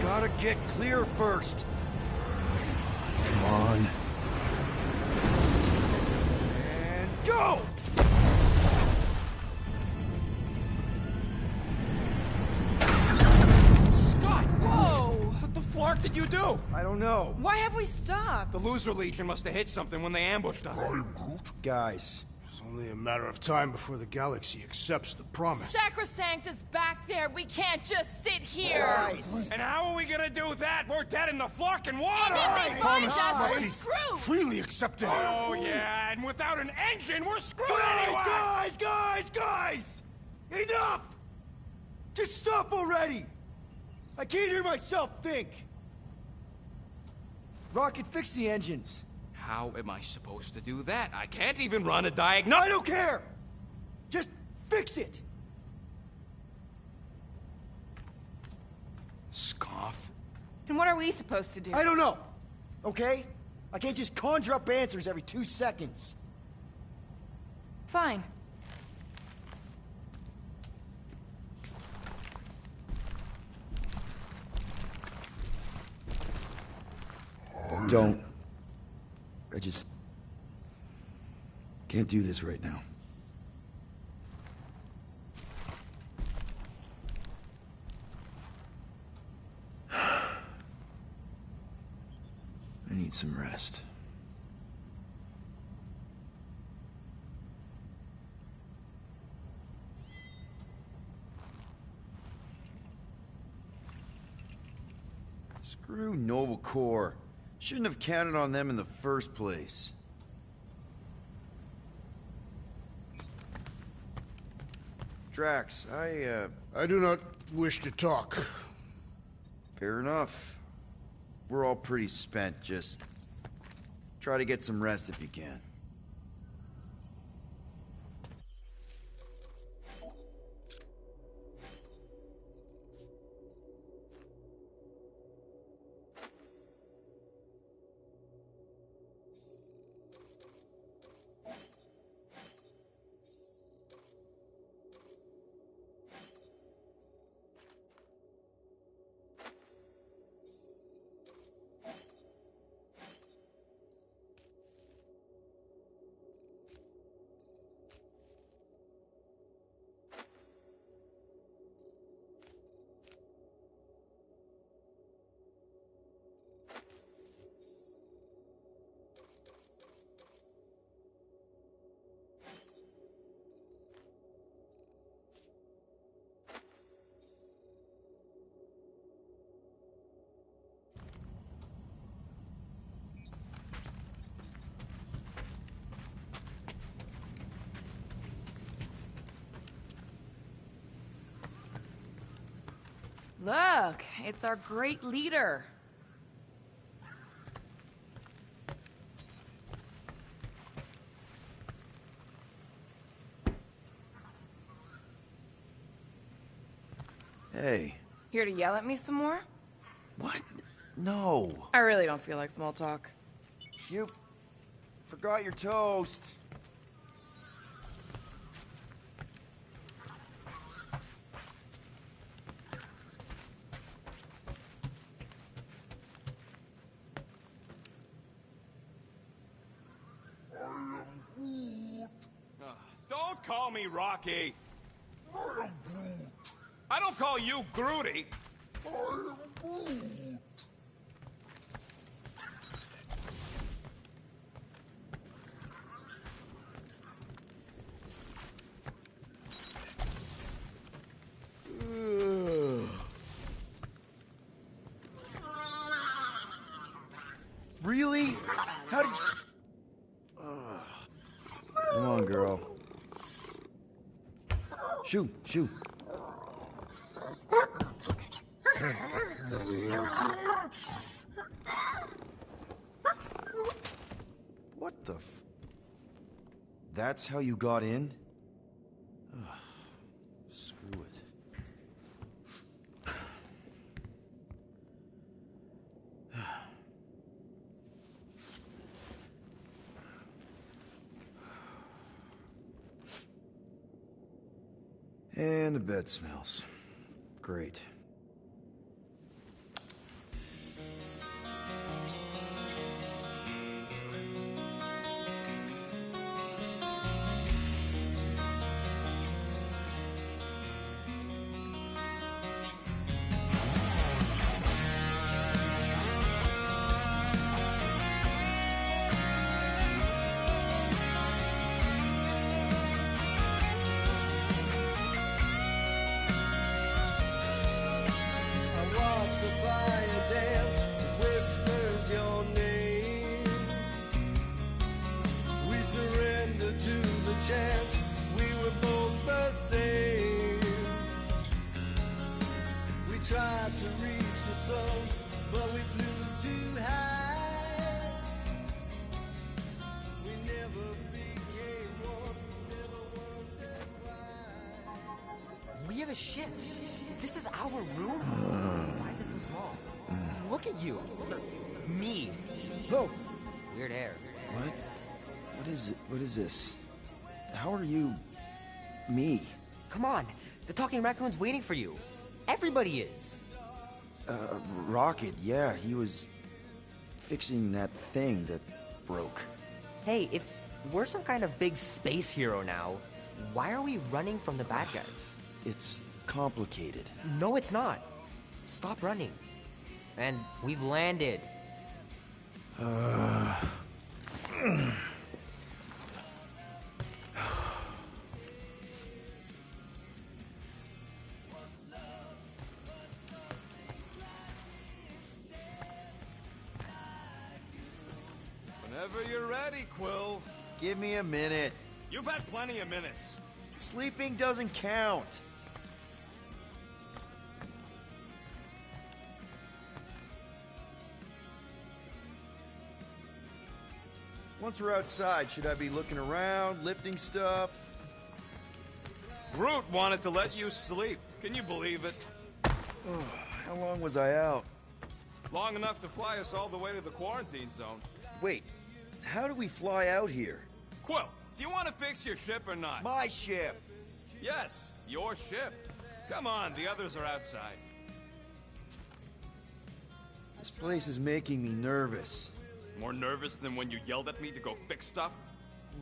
Gotta get clear first. Come on. And go! Scott! Whoa! What the flark did you do? I don't know. Why have we stopped? The Loser Legion must have hit something when they ambushed us. Guys, It's only a matter of time before the galaxy accepts the promise. Sacrosanct is back there. We can't just sit here. guys! And how are we gonna do that? We're dead in the fucking water! And if they find Promise us, must we're be screwed. freely accepted. Oh, yeah, and without an engine, we're screwed anyway! Guys! Enough! Just stop already! I can't hear myself think! Rocket, fix the engines. How am I supposed to do that? I can't even run a diagnostic. I don't care! Just fix it! Scoff. And what are we supposed to do? I don't know, okay? I can't just conjure up answers every 2 seconds. Fine. Don't. I just can't do this right now. I need some rest. Screw Nova Corps. Shouldn't have counted on them in the first place. Drax, I do not wish to talk. fair enough. We're all pretty spent, just try to get some rest if you can. Look, it's our great leader. Hey. Here to yell at me some more? What? No. I really don't feel like small talk. You... Forgot your toast. Don't call me Rocky. I don't call you Groody. Really? How did you... Come on, girl. Shoo, shoo. What the f... That's how you got in? Ugh. Screw it. And the bed smells. Great. We have a ship. This is our room? Why is it so small? Look at you. Me. Oh! Weird hair. What? What is this? How are you... me? Come on. The talking raccoon's waiting for you. Everybody is. Rocket, yeah, he was... fixing that thing that broke. Hey, if we're some kind of big space hero now, why are we running from the bad guys? It's complicated. No, it's not. Stop running. And we've landed. Whenever you're ready, Quill. Give me a minute. You've had plenty of minutes. Sleeping doesn't count. Once we're outside, should I be looking around, lifting stuff? Groot wanted to let you sleep. Can you believe it? How long was I out? Long enough to fly us all the way to the quarantine zone. Wait, how do we fly out here? Quill, do you want to fix your ship or not? My ship! Yes, your ship. Come on, the others are outside. This place is making me nervous. More nervous than when you yelled at me to go fix stuff?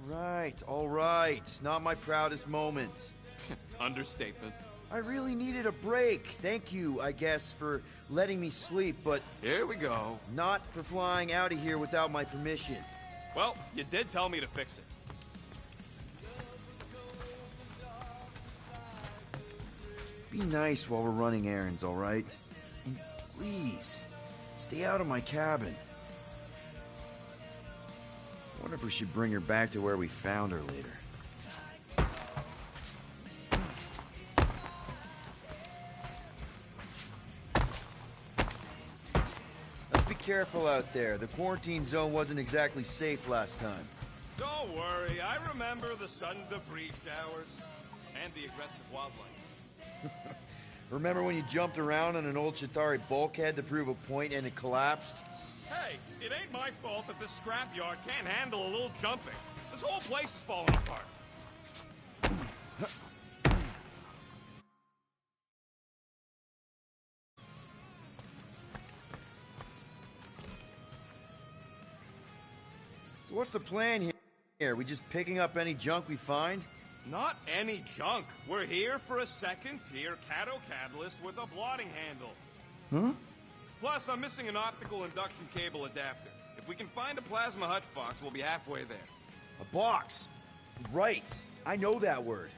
Right, all right. Not my proudest moment. Understatement. I really needed a break. Thank you, I guess, for letting me sleep, but... Here we go. Not for flying out of here without my permission. Well, you did tell me to fix it. Be nice while we're running errands, all right? And please, stay out of my cabin. I wonder if we should bring her back to where we found her later. Let's be careful out there. The quarantine zone wasn't exactly safe last time. Don't worry, I remember the sudden debris showers and the aggressive wildlife. Remember when you jumped around on an old Chitauri bulkhead to prove a point and it collapsed? Hey, it ain't my fault that this scrapyard can't handle a little jumping. This whole place is falling apart. So what's the plan here? We just picking up any junk we find? Not any junk. We're here for a second-tier catalyst with a blotting handle. Huh? Plus, I'm missing an optical induction cable adapter. If we can find a plasma hutch box, we'll be halfway there. A box? Right. I know that word.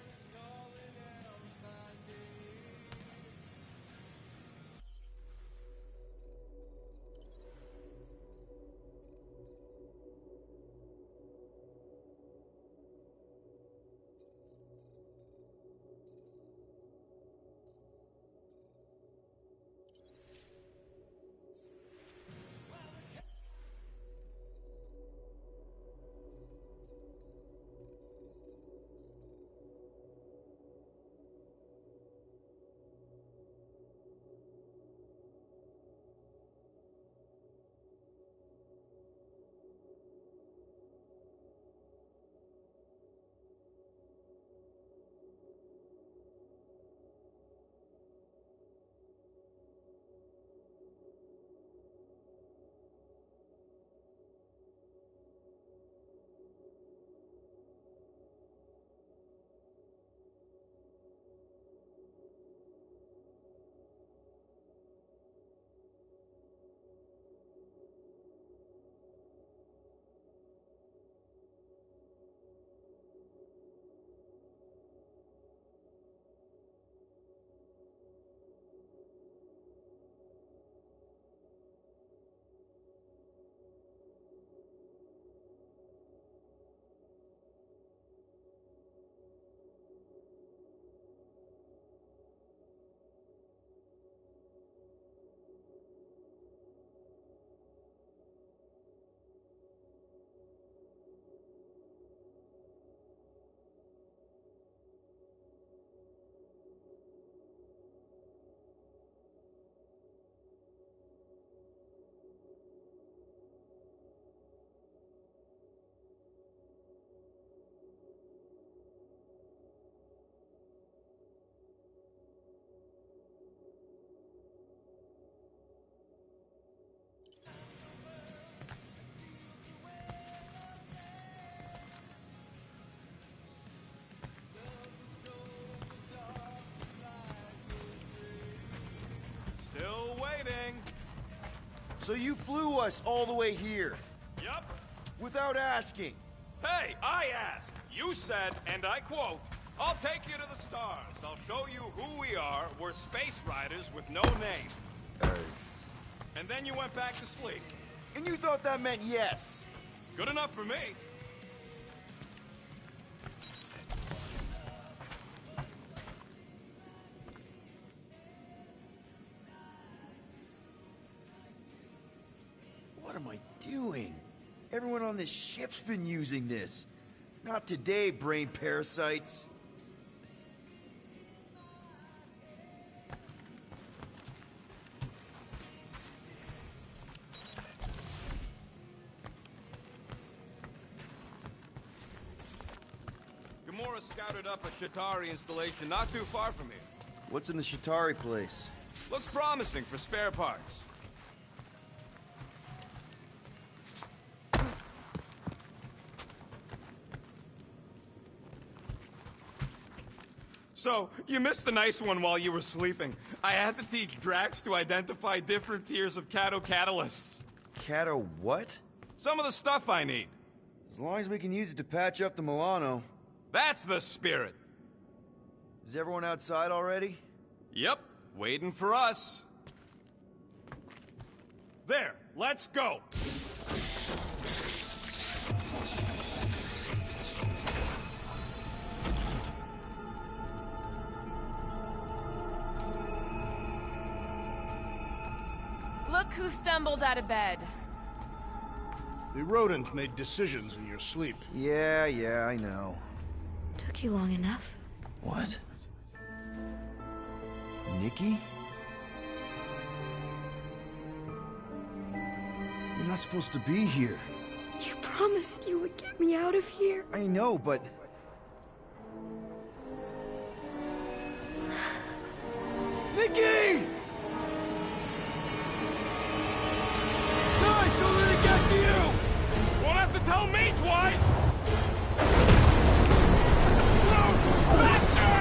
Still waiting. So you flew us all the way here? Yup. Without asking? Hey, I asked. You said, and I quote, "I'll take you to the stars. I'll show you who we are. We're space riders with no name." Earth. And then you went back to sleep. And you thought that meant yes? Good enough for me. What am I doing? Everyone on this ship's been using this. Not today, brain parasites. Gamora scouted up a Shatari installation not too far from here. What's in the Shatari place? Looks promising for spare parts. So, you missed the nice one while you were sleeping. I had to teach Drax to identify different tiers of catalysts. Cato what? Some of the stuff I need. As long as we can use it to patch up the Milano. That's the spirit. Is everyone outside already? Yep, waiting for us. There, let's go. Look who stumbled out of bed. The rodent made decisions in your sleep. Yeah, I know. Took you long enough. What? Nikki? You not supposed to be here. You promised you would get me out of here. I know, but... Nikki! Guys, don't let it get to you! Won't have to tell me twice! No! Faster!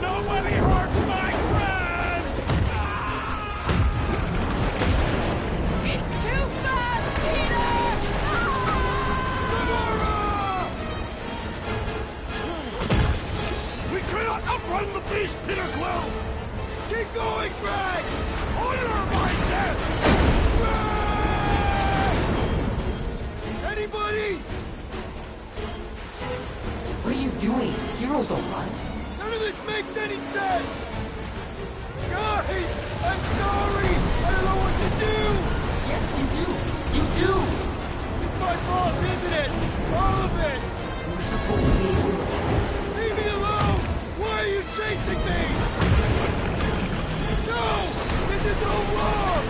Nobody hurts my friend! It's too fast, Peter! We cannot outrun the beast, Peter Quill! Keep going, Drax! Honor my death! Drax! Anybody? What are you doing? Heroes don't run. None of this makes any sense! Guys! I'm sorry! I don't know what to do! Yes, you do. You do. It's my fault, isn't it? All of it! You were supposed to be a hero. Leave me alone! Why are you chasing me? No! This is all wrong!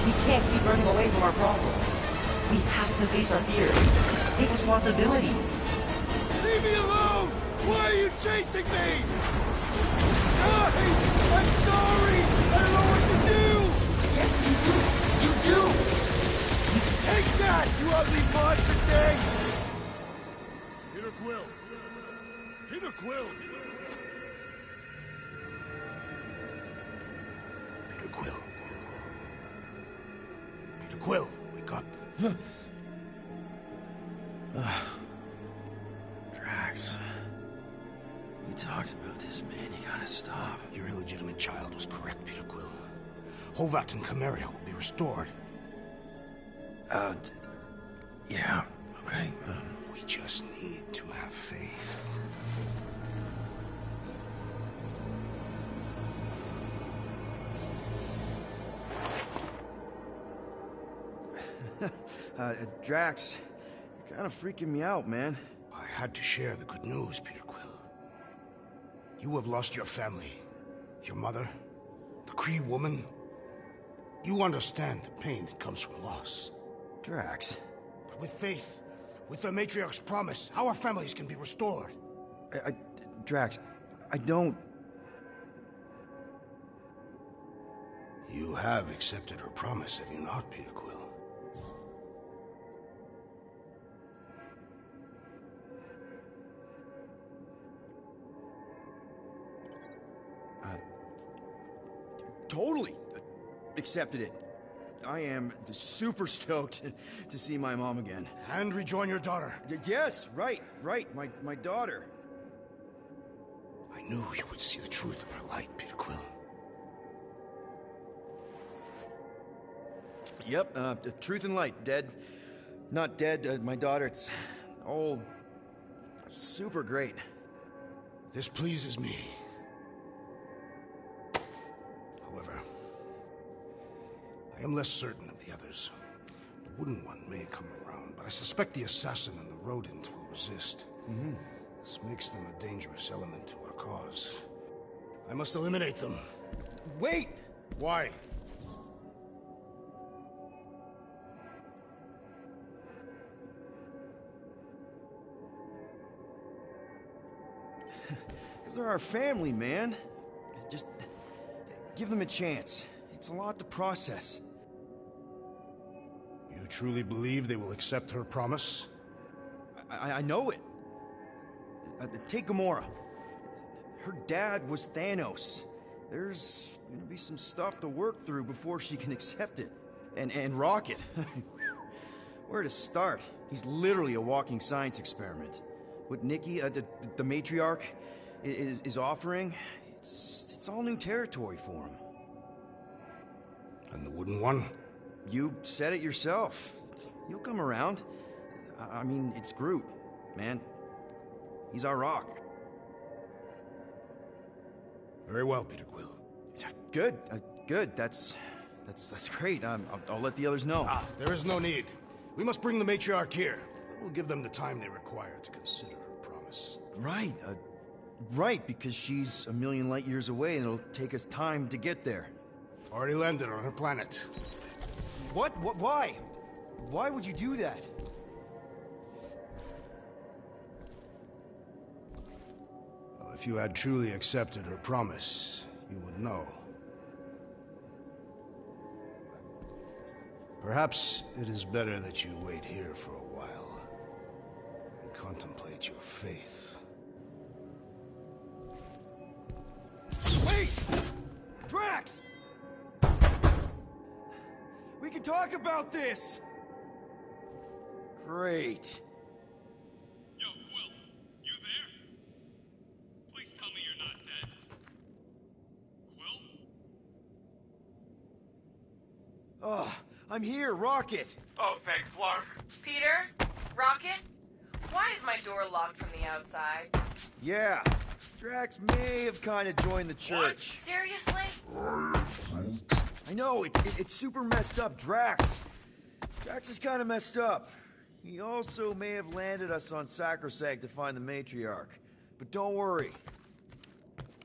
We can't keep running away from our problems. We have to face our fears. Take responsibility. Leave me alone! Why are you chasing me? Guys! I'm sorry! I don't know what to do! Yes, you do. You do. Take that, you ugly monster thing! Peter Quill! Peter Quill! Peter Quill. Peter Quill, wake up. Drax. We talked about this, man. You gotta stop. Your illegitimate child was correct, Peter Quill. Hovat and Chimeria will be restored. Yeah, okay. We just need to have faith. Drax, you're kind of freaking me out, man. I had to share the good news, Peter Quill. You have lost your family. Your mother, the Kree woman. You understand the pain that comes from loss. Drax. But with faith, with the Matriarch's promise, our families can be restored. Drax, I don't... You have accepted her promise, have you not, Peter Quill? Totally accepted it. I am super stoked to see my mom again. And rejoin your daughter. Yes, right, my daughter. I knew you would see the truth of her light, Peter Quill. Yep, the truth and light, dead. Not dead, my daughter, it's all super great. This pleases me. However, I am less certain of the others. The Wooden One may come around, but I suspect the assassin and the rodent will resist. This makes them a dangerous element to our cause. I must eliminate them. Wait! Why? Because they're our family, man. Just give them a chance. It's a lot to process. You truly believe they will accept her promise? I know it. Take Gamora. Her dad was Thanos. There's gonna be some stuff to work through before she can accept it. And Rocket. Where to start? He's literally a walking science experiment. What Nikki, the matriarch, is offering, it's all new territory for him. And the Wooden One? You said it yourself. He'll come around. I mean, it's Groot, man. He's our rock. Very well, Peter Quill. Good, good. That's great. I'll let the others know. There is no need. We must bring the matriarch here. We'll give them the time they require to consider her promise. Right, right, because she's a million light years away and it'll take us time to get there. Already landed on her planet. What? Why? Why would you do that? Well, if you had truly accepted her promise, you would know. Perhaps it is better that you wait here for a while and contemplate your faith. Wait! Drax! We can talk about this! Great. Yo, Quill, you there? Please tell me you're not dead. Quill? Oh, I'm here, Rocket! Oh, thank Flark. Peter? Rocket? Why is my door locked from the outside? Yeah, Drax may have kind of joined the church. Seriously? I know, it's super messed up, Drax. Drax is kind of messed up. He also may have landed us on Sacrosanct to find the matriarch. But don't worry.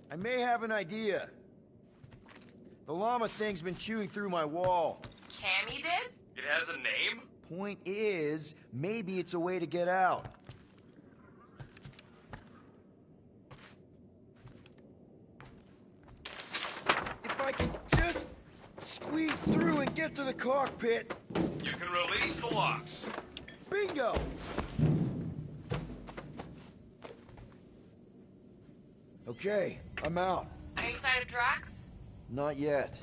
I may have an idea. The llama thing's been chewing through my wall. Cammy did? It has a name? Point is, maybe it's a way to get out. If I can just squeeze through and get to the cockpit. You can release the locks. Bingo! Okay, I'm out. Are you inside of Drax? Not yet.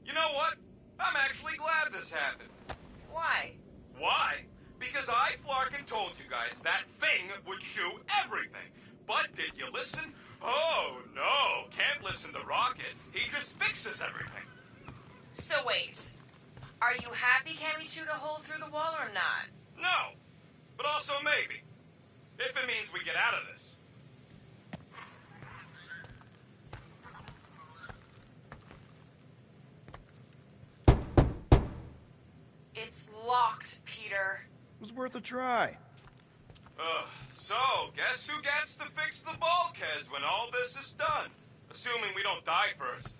You know what? I'm actually glad this happened. Why? Why? Because I, Flarkin, told you guys that thing would chew everything. But did you listen? Oh, no. Can't listen to Rocket. He just fixes everything. So wait. Are you happy Cammy chewed a hole through the wall or not? No. But also maybe. If it means we get out of this. It's locked, Peter. It was worth a try. So, guess who gets to fix the bulkheads when all this is done? Assuming we don't die first.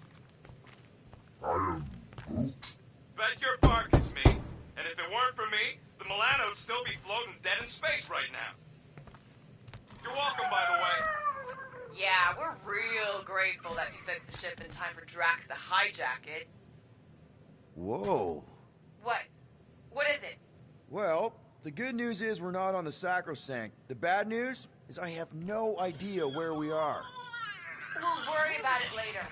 I am Groot. Bet your bark it's me. And if it weren't for me, the Milano'd still be floating dead in space right now. You're welcome, by the way. Yeah, we're real grateful that you fixed the ship in time for Drax to hijack it. Whoa. What? What is it? Well, the good news is we're not on the Sacrosanct. The bad news is I have no idea where we are. We'll worry about it later.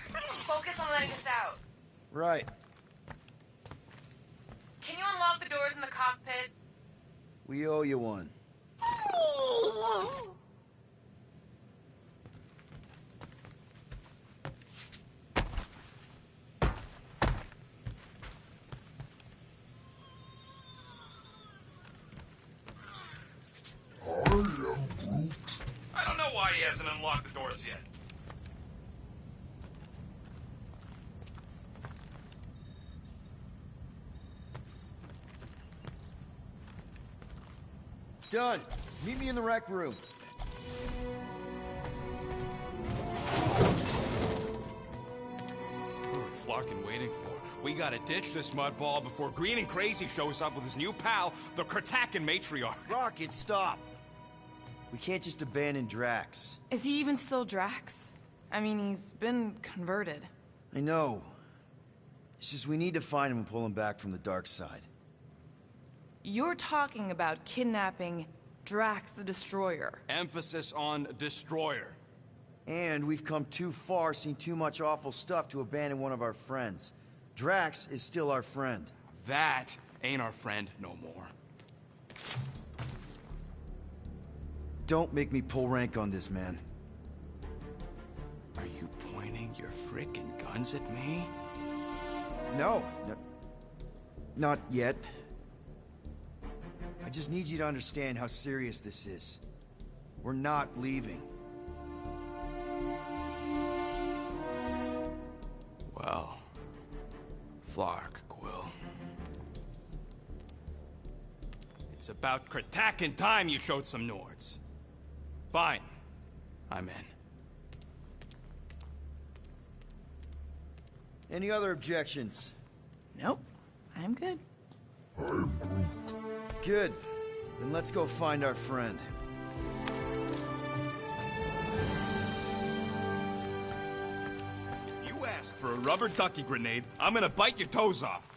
Focus on letting us out. Right. Can you unlock the doors in the cockpit? We owe you one. I am Groot. I don't know why he hasn't unlocked the doors yet. Done. Meet me in the rec room. What are Flarkin waiting for? We gotta ditch this mudball before Green and Crazy shows up with his new pal, the Kratakan matriarch. Rocket, stop! We can't just abandon Drax. Is he even still Drax? I mean, he's been converted. I know. It's just we need to find him and pull him back from the dark side. You're talking about kidnapping Drax the Destroyer. Emphasis on destroyer. And we've come too far, seen too much awful stuff to abandon one of our friends. Drax is still our friend. That ain't our friend no more. Don't make me pull rank on this, man. Are you pointing your frickin' guns at me? No, not yet. I just need you to understand how serious this is. We're not leaving. Well, Flark, Quill. It It's about Kratak time you showed some Nords. Fine. I'm in. Any other objections? Nope. I'm good. Good. Then let's go find our friend. If you ask for a rubber ducky grenade, I'm gonna bite your toes off.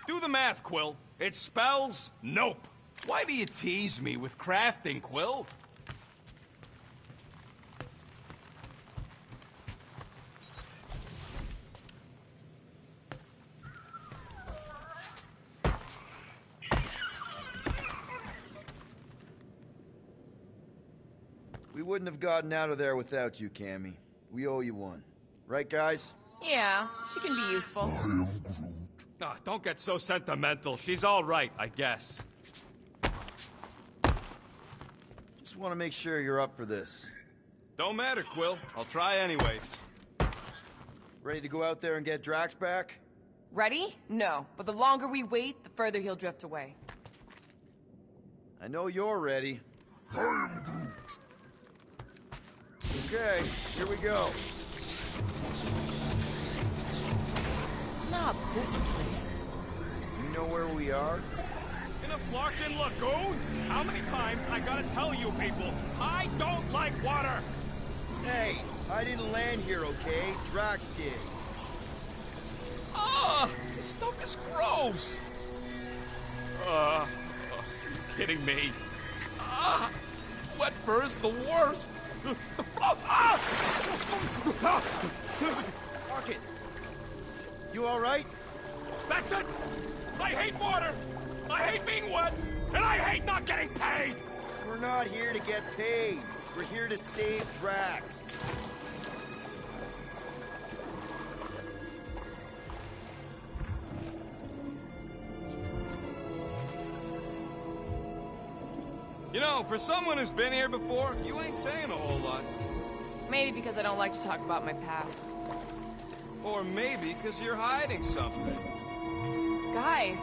Do the math, Quill. It spells nope. Why do you tease me with crafting, Quill? We wouldn't have gotten out of there without you, Cammy. We owe you one. Right, guys? Yeah, she can be useful. Ah, don't get so sentimental. She's all right, I guess. Just want to make sure you're up for this. Don't matter, Quill. I'll try anyways. Ready to go out there and get Drax back? Ready? No. But the longer we wait, the further he'll drift away. I know you're ready. Okay, here we go. Not this place. You know where we are? In a Flarkin lagoon? How many times I gotta tell you people, I don't like water! Hey, I didn't land here, okay? Drax did. Ah, this stuff is gross! Are you kidding me? Ah, wet fur is the worst! Rocket! You alright? That's it! I hate water! I hate being wet! And I hate not getting paid! We're not here to get paid. We're here to save Drax. You know, for someone who's been here before, you ain't saying a whole lot. Maybe because I don't like to talk about my past. Or maybe because you're hiding something. Guys,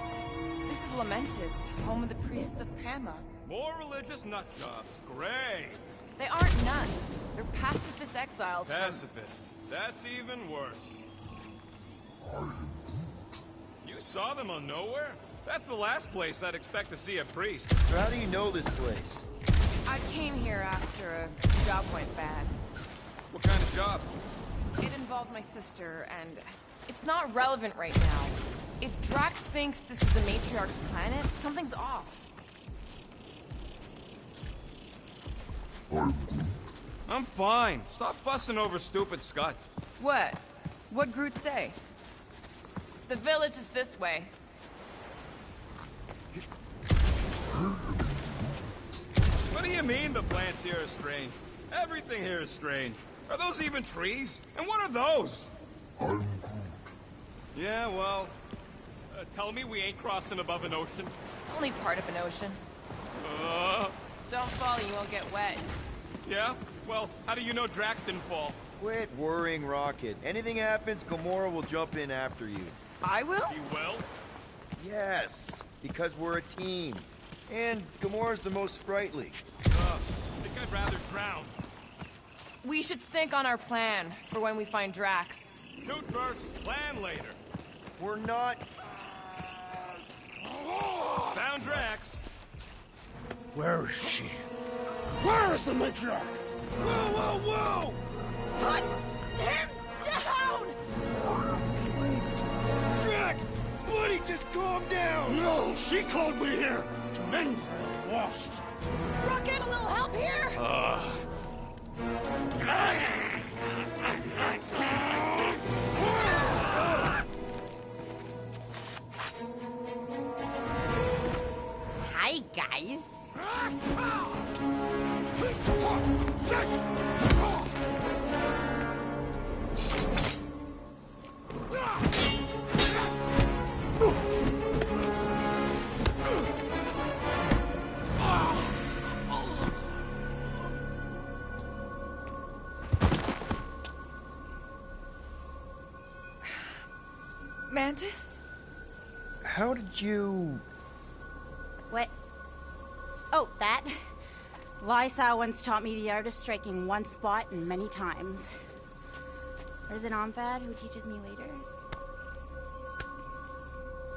this is Lamentus, home of the priests of Pama. More religious nutjobs. Great! They aren't nuts. They're pacifist exiles. Pacifists. That's even worse. You saw them on Nowhere? That's the last place I'd expect to see a priest. So how do you know this place? I came here after a job went bad. What kind of job? It involved my sister, and it's not relevant right now. If Drax thinks this is the Matriarch's planet, something's off. I'm fine. Stop fussing over stupid Scott. What? What'd Groot say? The village is this way. What do you mean the plants here are strange? Everything here is strange. Are those even trees? And what are those? Yeah, well... Tell me we ain't crossing above an ocean. Only part of an ocean. Don't fall, you won't get wet. Yeah? Well, how do you know Drax didn't fall? Quit worrying, Rocket. Anything happens, Gamora will jump in after you. I will? You will? Yes, because we're a team. And Gamora's the most sprightly. I think I'd rather drown. We should sync on our plan for when we find Drax. Shoot first, plan later. We're not... Found Drax. Where is she? Where is the matriarch? Whoa, whoa, whoa! Put him down! Drax! Buddy, just calm down! No, she called me here. Men are lost. Rocket, a little help here? Hi, guys. Mantis? how did you... What? Oh, that? Lysa once taught me the art of striking one spot and many times. There's an Omphad who teaches me later.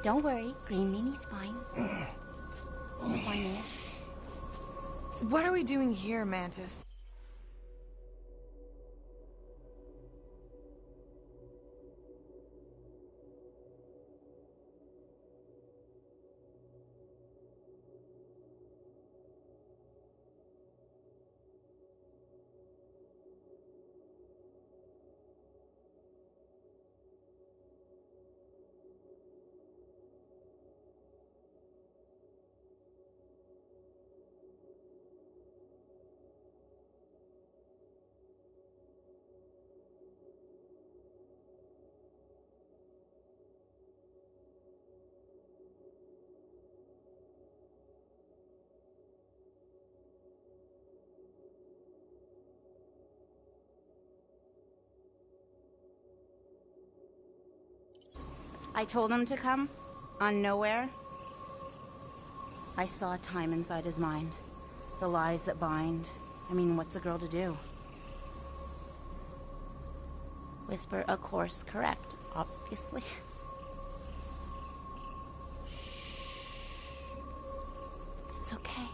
Don't worry, Green Meanie's fine. You'll find me. What are we doing here, Mantis? I told him to come, on nowhere. I saw time inside his mind. The lies that bind. I mean, what's a girl to do? Whisper a course correct, obviously. Shh. It's okay.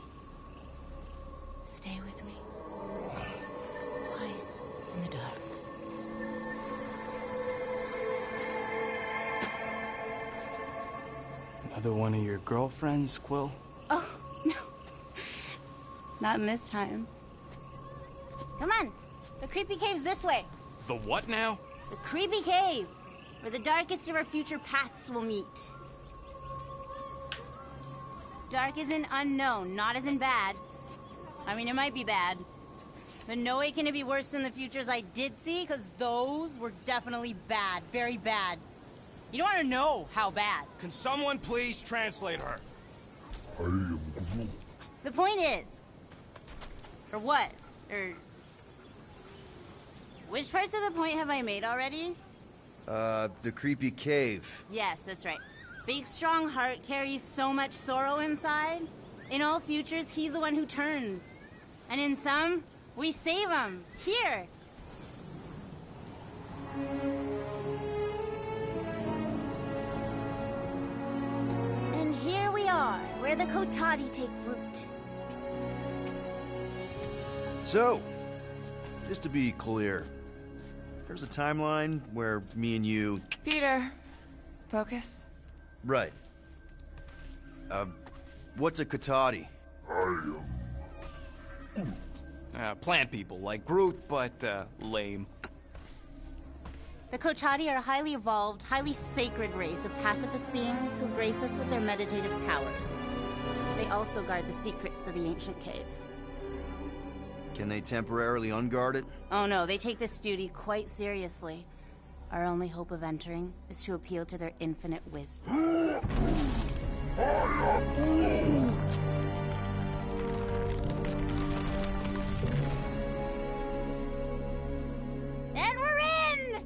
Stay with me. Quiet in the dark. Another one of your girlfriends, Quill? Oh, no. Not in this time. Come on. The creepy cave's this way. The what now? The creepy cave, where the darkest of our future paths will meet. Dark as in unknown, not as in bad. I mean, it might be bad. But no way can it be worse than the futures I did see, because those were definitely bad. Very bad. You don't want to know how bad. Can someone please translate her? I am Groot. The point is, or was, or... Which parts of the point have I made already? The creepy cave. Yes, that's right. Big, strong heart carries so much sorrow inside. In all futures, he's the one who turns. And in some, we save him. Here! And here we are, where the Kotati take root. So, just to be clear, there's a timeline where me and you... Peter, focus. Right. What's a Kotati? Plant people, like Groot, but, lame. The Kotati are a highly evolved, highly sacred race of pacifist beings who grace us with their meditative powers. They also guard the secrets of the ancient cave. Can they temporarily unguard it? Oh no, they take this duty quite seriously. Our only hope of entering is to appeal to their infinite wisdom. And we're in!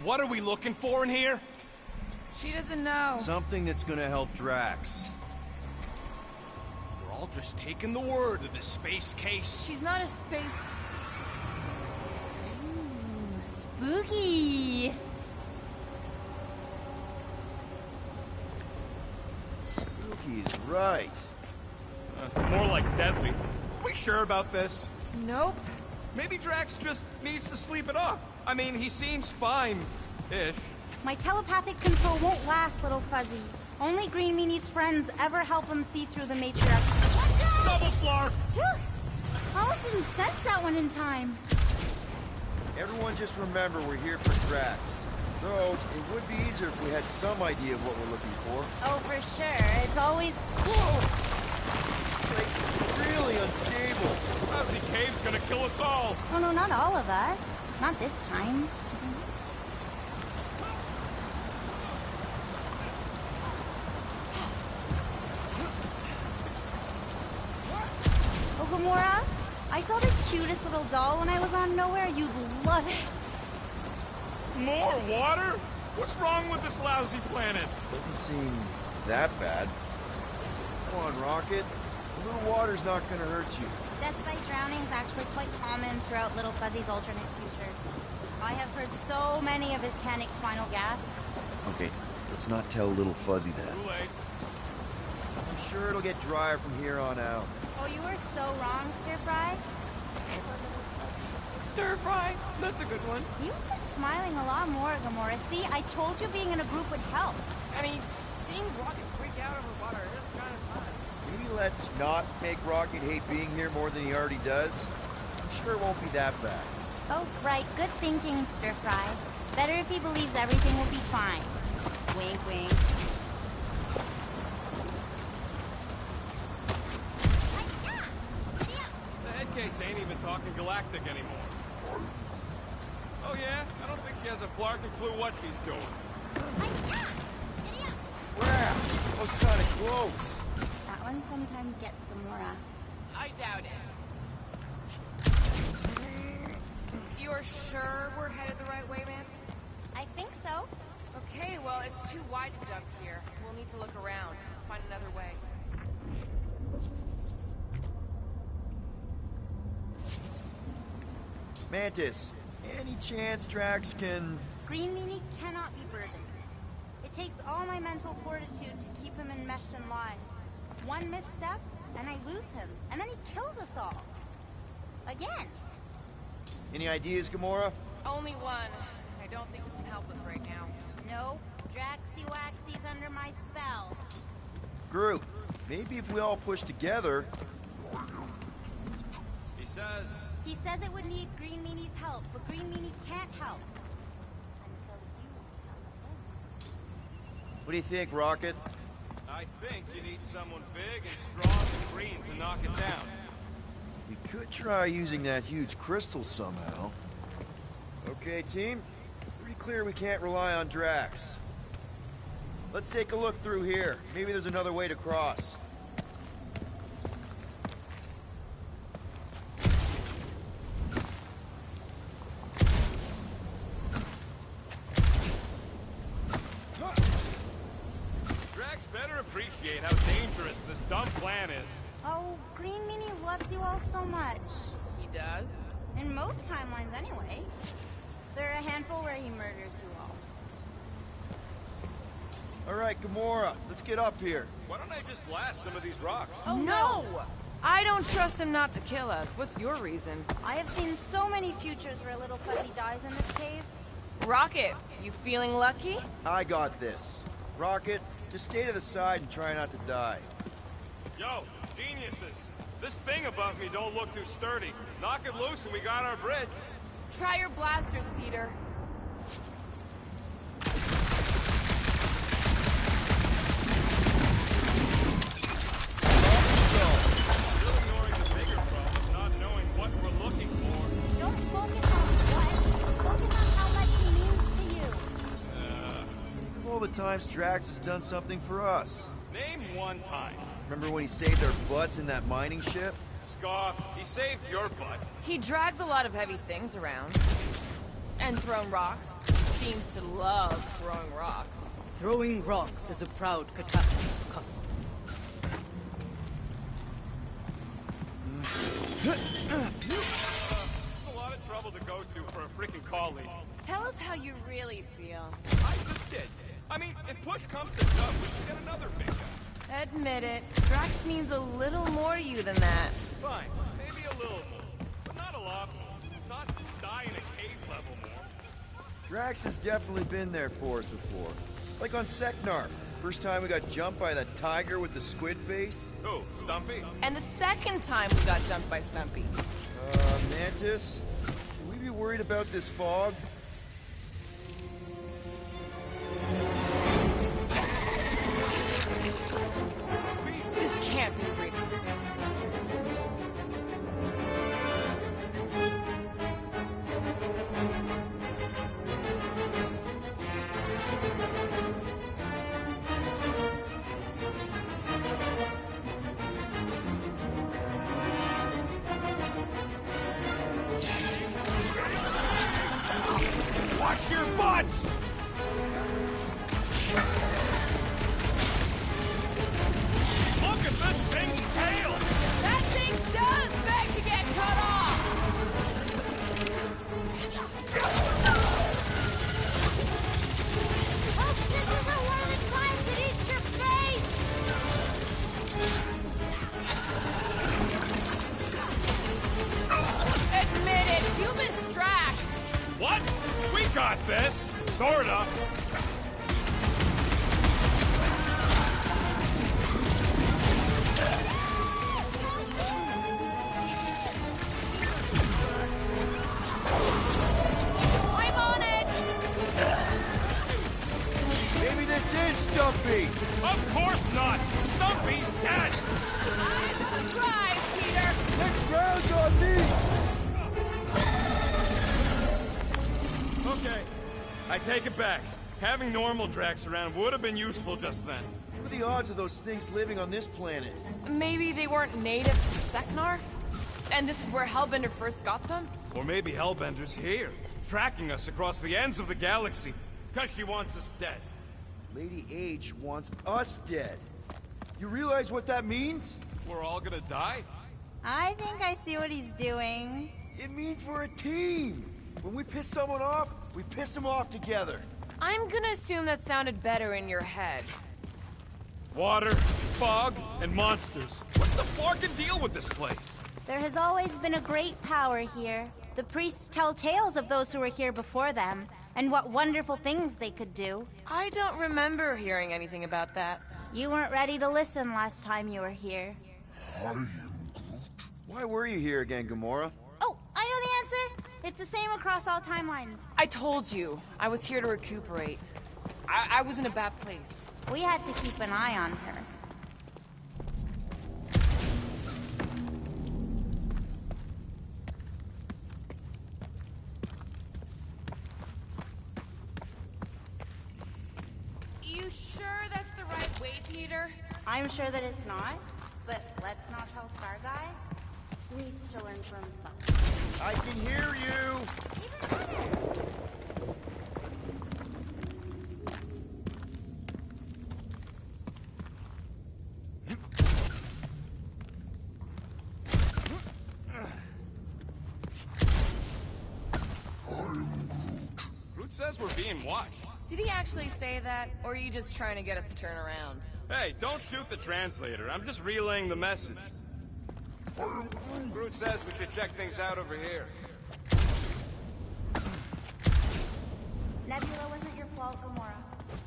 What are we looking for in here? She doesn't know. Something that's gonna help Drax. We're all just taking the word of the space case. She's not a space... Ooh, spooky! Spooky is right. More like deadly. Are we sure about this? Nope. Maybe Drax just needs to sleep it off. I mean, he seems fine-ish. My telepathic control won't last, little fuzzy. Only Green Meanie's friends ever help him see through the Matriarch. Watch out! Double flar! Whew! Almost didn't sense that one in time. Everyone just remember we're here for Drax. Though, it would be easier if we had some idea of what we're looking for. Oh, for sure. It's always... Whoa! unstable. Lousy cave's gonna kill us all. Oh no, not all of us. Not this time. Oh, Gamora, I saw the cutest little doll when I was on Nowhere. You'd love it. More water? What's wrong with this lousy planet? Doesn't seem that bad. Come on, Rocket. A little water's not gonna hurt you. Death by drowning is actually quite common throughout Little Fuzzy's alternate future. I have heard so many of his panicked final gasps. Okay, let's not tell Little Fuzzy that. Too late. I'm sure it'll get drier from here on out. Oh, you were so wrong, Stir Fry. Stir fry. That's a good one. You've been smiling a lot more, Gamora. See, I told you being in a group would help. I mean, seeing Rocket freak out over water is kind of fun. Maybe let's not make Rocket hate being here more than he already does. I'm sure it won't be that bad. Oh, right. Good thinking, Stir Fry. Better if he believes everything will be fine. Wink, wink. The head case ain't even talking galactic anymore. Oh yeah? I don't think he has a flarkin' clue what she's doing. Crap! That was kind of close. That one sometimes gets Gamora. I doubt it. You're sure we're headed the right way, Mantis? I think so. Okay, well, it's too wide to jump here. We'll need to look around, find another way. Mantis, any chance Drax can... Green Meanie cannot be burdened. It takes all my mental fortitude to keep him enmeshed in lies. One misstep, and I lose him. And then he kills us all. Again. Any ideas, Gamora? Only one. I don't think he can help us right now. No, Draxy Waxy's under my spell. Groot, maybe if we all push together... He says... He says it would need Green Meanie's help, but Green Meanie can't help. Until you help him. What do you think, Rocket? I think you need someone big and strong and green to knock it down. We could try using that huge crystal somehow. Okay, team. Pretty clear we can't rely on Drax. Let's take a look through here. Maybe there's another way to cross. Drax better appreciate how dangerous this dumb plan is. Oh, Green Meanie loves you all so much. He does? In most timelines, anyway. There are a handful where he murders you all. All right, Gamora, let's get up here. Why don't I just blast some of these rocks? Oh, no! I don't trust him not to kill us. What's your reason? I have seen so many futures where Little Fuzzy dies in this cave. Rocket, you feeling lucky? I got this. Rocket, just stay to the side and try not to die. Yo, geniuses. This thing above me don't look too sturdy. Knock it loose and we got our bridge. Try your blasters, Peter. Still ignoring the bigger problem, not knowing what we're looking for. Don't focus on what. Focus on how much he means to you. Think of all the times Drax has done something for us. Name one time. Remember when he saved our butts in that mining ship? Scoff, he saved your butt. He drags a lot of heavy things around. And thrown rocks. Seems to love throwing rocks. Throwing rocks is a proud catastrophe custom. It's a lot of trouble to go to for a freaking colleague. Tell us how you really feel. I just did. I mean, if push comes to shove, we should get another big guy. Admit it. Drax means a little more to you than that. Fine, maybe a little more, but not a lot more. Not die in a cave level more. Drax has definitely been there for us before. Like on Seknarf. First time we got jumped by that tiger with the squid face. Oh, Stumpy? And the second time we got jumped by Stumpy. Mantis? Should we be worried about this fog? This can't be real. nuts! Look at this thing's tail! That thing does beg to get cut off! Oh, this isn't one of the times it eats your face! Admit it, you missed Drax! What? We got this! Sorta. I'm on it! Maybe this is Stumpy! Of course not! Stumpy's dead! I'm gonna drive, Peter! Next round's on me! Okay, I take it back. Having normal Drax around would have been useful just then. What are the odds of those things living on this planet? Maybe they weren't native to Seknarf? And this is where Hellbender first got them? Or maybe Hellbender's here, tracking us across the ends of the galaxy, because she wants us dead. Lady H wants us dead. You realize what that means? We're all gonna die? I think I see what he's doing. It means we're a team. When we piss someone off, we piss them off together. I'm gonna assume that sounded better in your head. Water, fog, and monsters. What's the fucking deal with this place? There has always been a great power here. The priests tell tales of those who were here before them, and what wonderful things they could do. I don't remember hearing anything about that. You weren't ready to listen last time you were here. Why were you here again, Gamora? Oh, I know the answer! It's the same across all timelines. I told you, I was here to recuperate. I was in a bad place. We had to keep an eye on her. You sure that's the right way, Peter? I'm sure that it's not, but let's not tell Star Guy. He needs to learn for himself. I can hear you! Even better! Groot says we're being watched. Did he actually say that, or are you just trying to get us to turn around? Hey, don't shoot the translator. I'm just relaying the message. Groot says we should check things out over here. Nebula wasn't your fault, Gamora.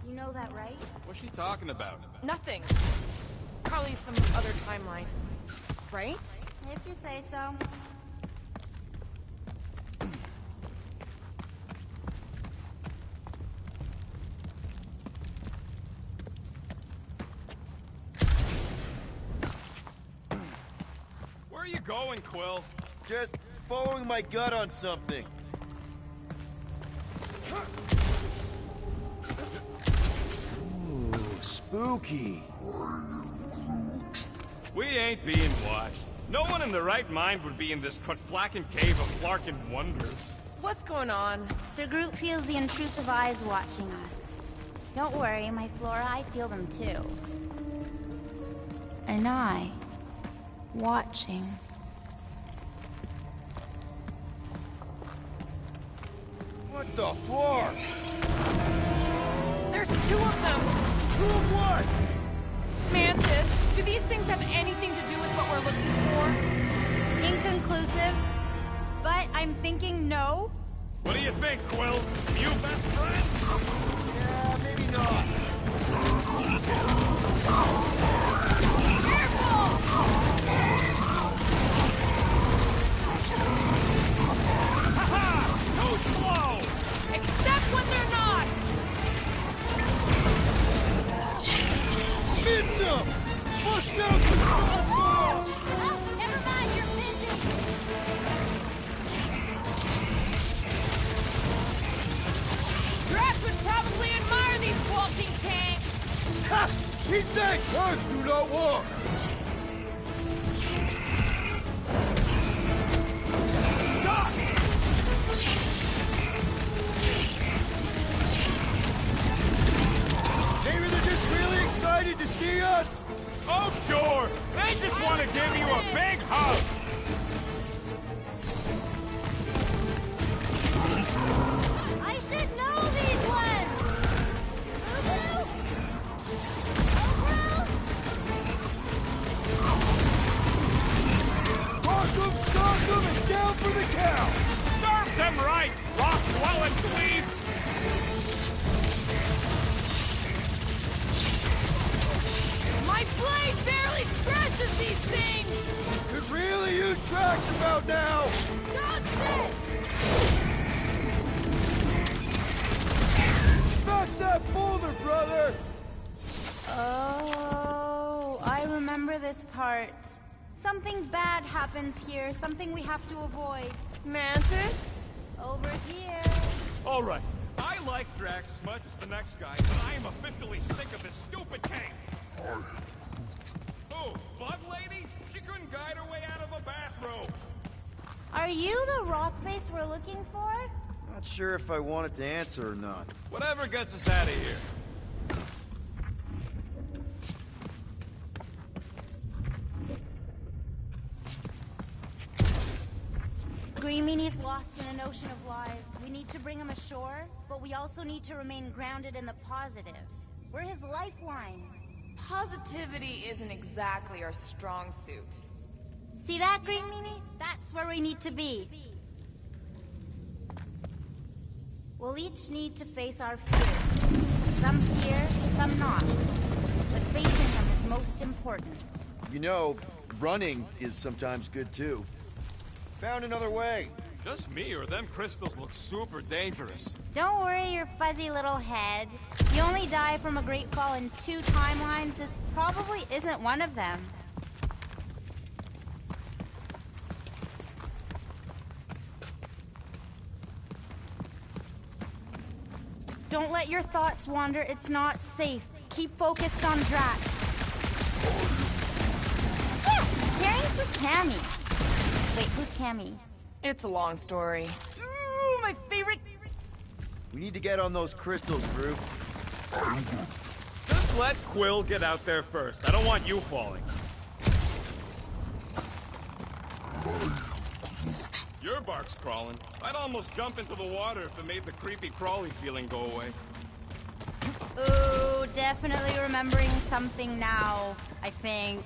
You know that, right? What's she talking about? Nothing. Probably some other timeline. Right? If you say so. Where are you going, Quill? Just following my gut on something. Ooh, spooky. We ain't being watched. No one in their right mind would be in this Quatflacken cave of Flarkin wonders. What's going on? Sir Groot feels the intrusive eyes watching us. Don't worry, my Flora, I feel them too. And I... watching. What the fuck? There's two of them! Who of what? Mantis, do these things have anything to do with what we're looking for? Inconclusive, but I'm thinking no. What do you think, Quill? You best friends? Yeah, maybe not. Ha-ha! Too slow! Except when they're not! Hit him! Bust out the softball! Oh, never mind, you're busy. Drax would probably admire these walking tanks! Ha! He'd say tanks do not walk! a big hug! I should know these ones! Boo-boo! Sock 'em, and down for the count! Serves him right! Rockwell and Cleves! My blade barely scratches these things! Could really use tracks about now! Dodge this! Smash that boulder, brother! Oh, I remember this part. Something bad happens here, something we have to avoid. Mantis? Over here. All right. I like Drax as much as the next guy, but I am officially sick of this stupid cave. Oh, Bug Lady? She couldn't guide her way out of a bathrobe. Are you the rock face we're looking for? Not sure if I wanted to answer or not. Whatever gets us out of here. Green Meanie's lost in an ocean of lies. We need to bring him ashore, but we also need to remain grounded in the positive. We're his lifeline. Positivity isn't exactly our strong suit. See that, Green Meanie? That's where we need to be. We'll each need to face our fears. Some fear, some not. But facing them is most important. You know, running is sometimes good too. Found another way. Just me or them crystals look super dangerous. Don't worry your fuzzy little head. You only die from a great fall in 2 timelines. This probably isn't one of them. Don't let your thoughts wander. It's not safe. Keep focused on Drax. Yes! Caring for Cammy. Wait, who's Cammy? It's a long story. Ooh, my favorite. We need to get on those crystals, Groot. Just let Quill get out there first. I don't want you falling. Your bark's crawling. I'd almost jump into the water if it made the creepy crawly feeling go away. Ooh, definitely remembering something now, I think.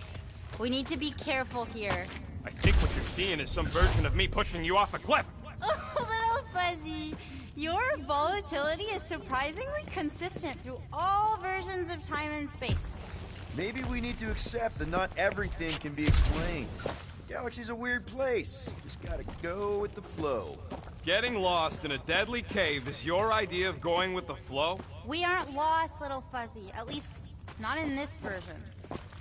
We need to be careful here. I think what you're seeing is some version of me pushing you off a cliff. Oh, little fuzzy. Your volatility is surprisingly consistent through all versions of time and space. Maybe we need to accept that not everything can be explained. The galaxy's a weird place. Just gotta go with the flow. Getting lost in a deadly cave is your idea of going with the flow? We aren't lost, little fuzzy. At least, not in this version.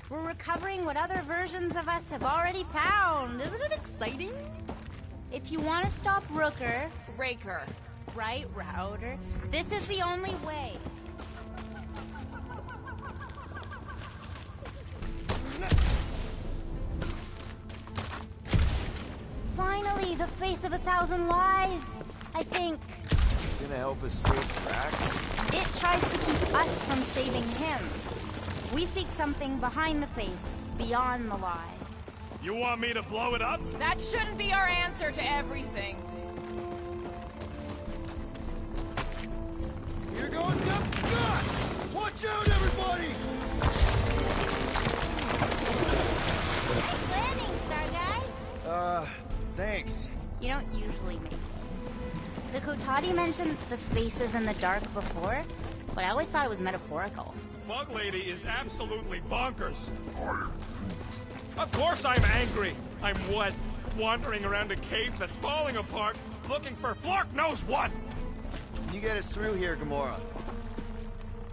We're recovering what other versions of us have already found. Isn't it exciting? If you want to stop Rooker... Raker. Right, Router. This is the only way. Finally, the face of 1,000 lies, I think. Gonna help us save Drax? It tries to keep us from saving him. We seek something behind the face, beyond the lies. You want me to blow it up? That shouldn't be our answer to everything. Here goes Captain Scott! Watch out, everybody! Landing, Star Guy. Thanks. You don't usually make it. The Kotati mentioned the faces in the dark before, but I always thought it was metaphorical. Bug Lady is absolutely bonkers. Of course I'm angry. I'm what? Wandering around a cave that's falling apart, looking for Flark knows what! Can you get us through here, Gamora?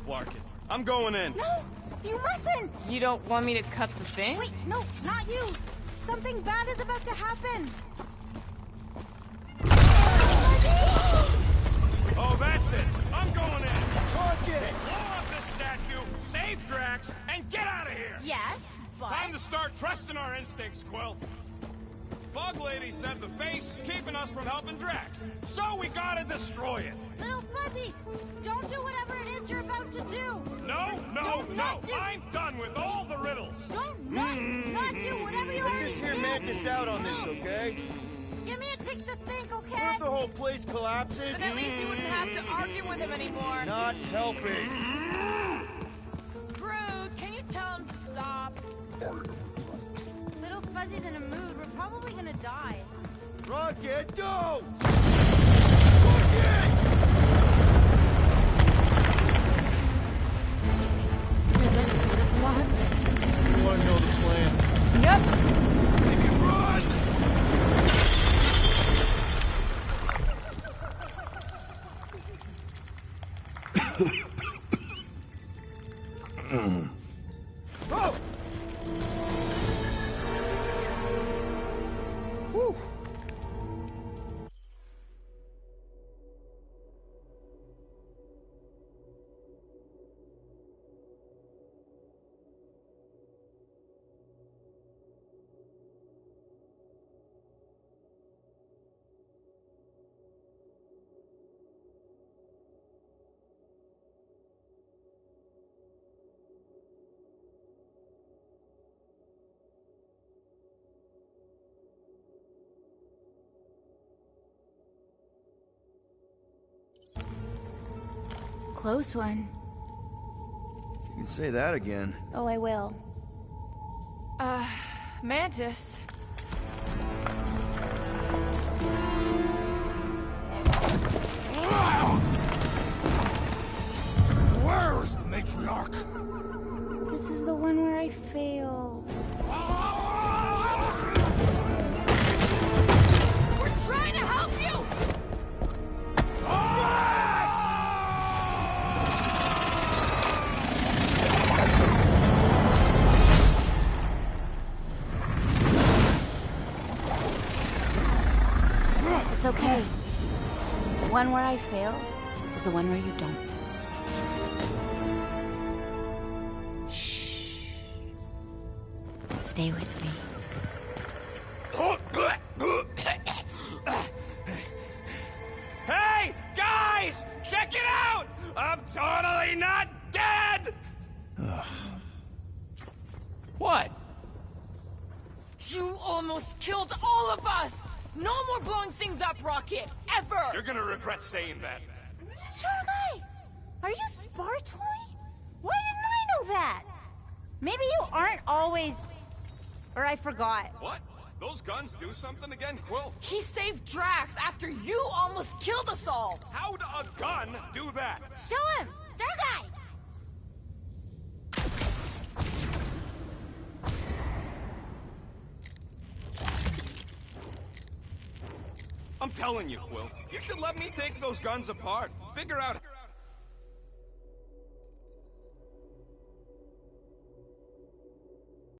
Flarkin. I'm going in. No! You mustn't! You don't want me to cut the thing? Wait, no, not you! Something bad is about to happen! Oh, that's it! I'm going in! Fuck it! Blow up this statue, save Drax, and get out of here! Yes, but... Time to start trusting our instincts, Quill. Bug Lady said the face is keeping us from helping Drax, so we gotta destroy it. Little Fuzzy, don't do whatever it is you're about to do. No, I'm done with all the riddles. Don't not do whatever you Let's already just hear did. Mantis out on this, okay? Give me a tick to think, okay? What if the whole place collapses? But at least you wouldn't have to argue with him anymore. Not helping. Groot, can you tell him to stop? Little Fuzzy's in a mood. We're probably gonna die. Rocket, don't! Guys, I can see this a lot. You wanna know the plan? Yep. Make it run! Oh! Whew. Close one. You can say that again. Oh, I will. Mantis. Where is the matriarch? This is the one where I fail. We're trying to help you! It's okay. The one where I fail is the one where you don't. Shh. Stay with me. Hey, guys! Check it out! I'm totally not dead! What? You almost killed all of us! No more blowing things up, Rocket! Ever! You're gonna regret saying that. Star Guy! Are you Spartoy? Why didn't I know that? Maybe you aren't always... Or I forgot. What? Those guns do something again, Quill? He saved Drax after you almost killed us all! How'd a gun do that? Show him! Star Guy! I'm telling you, Quill, you should let me take those guns apart. Figure out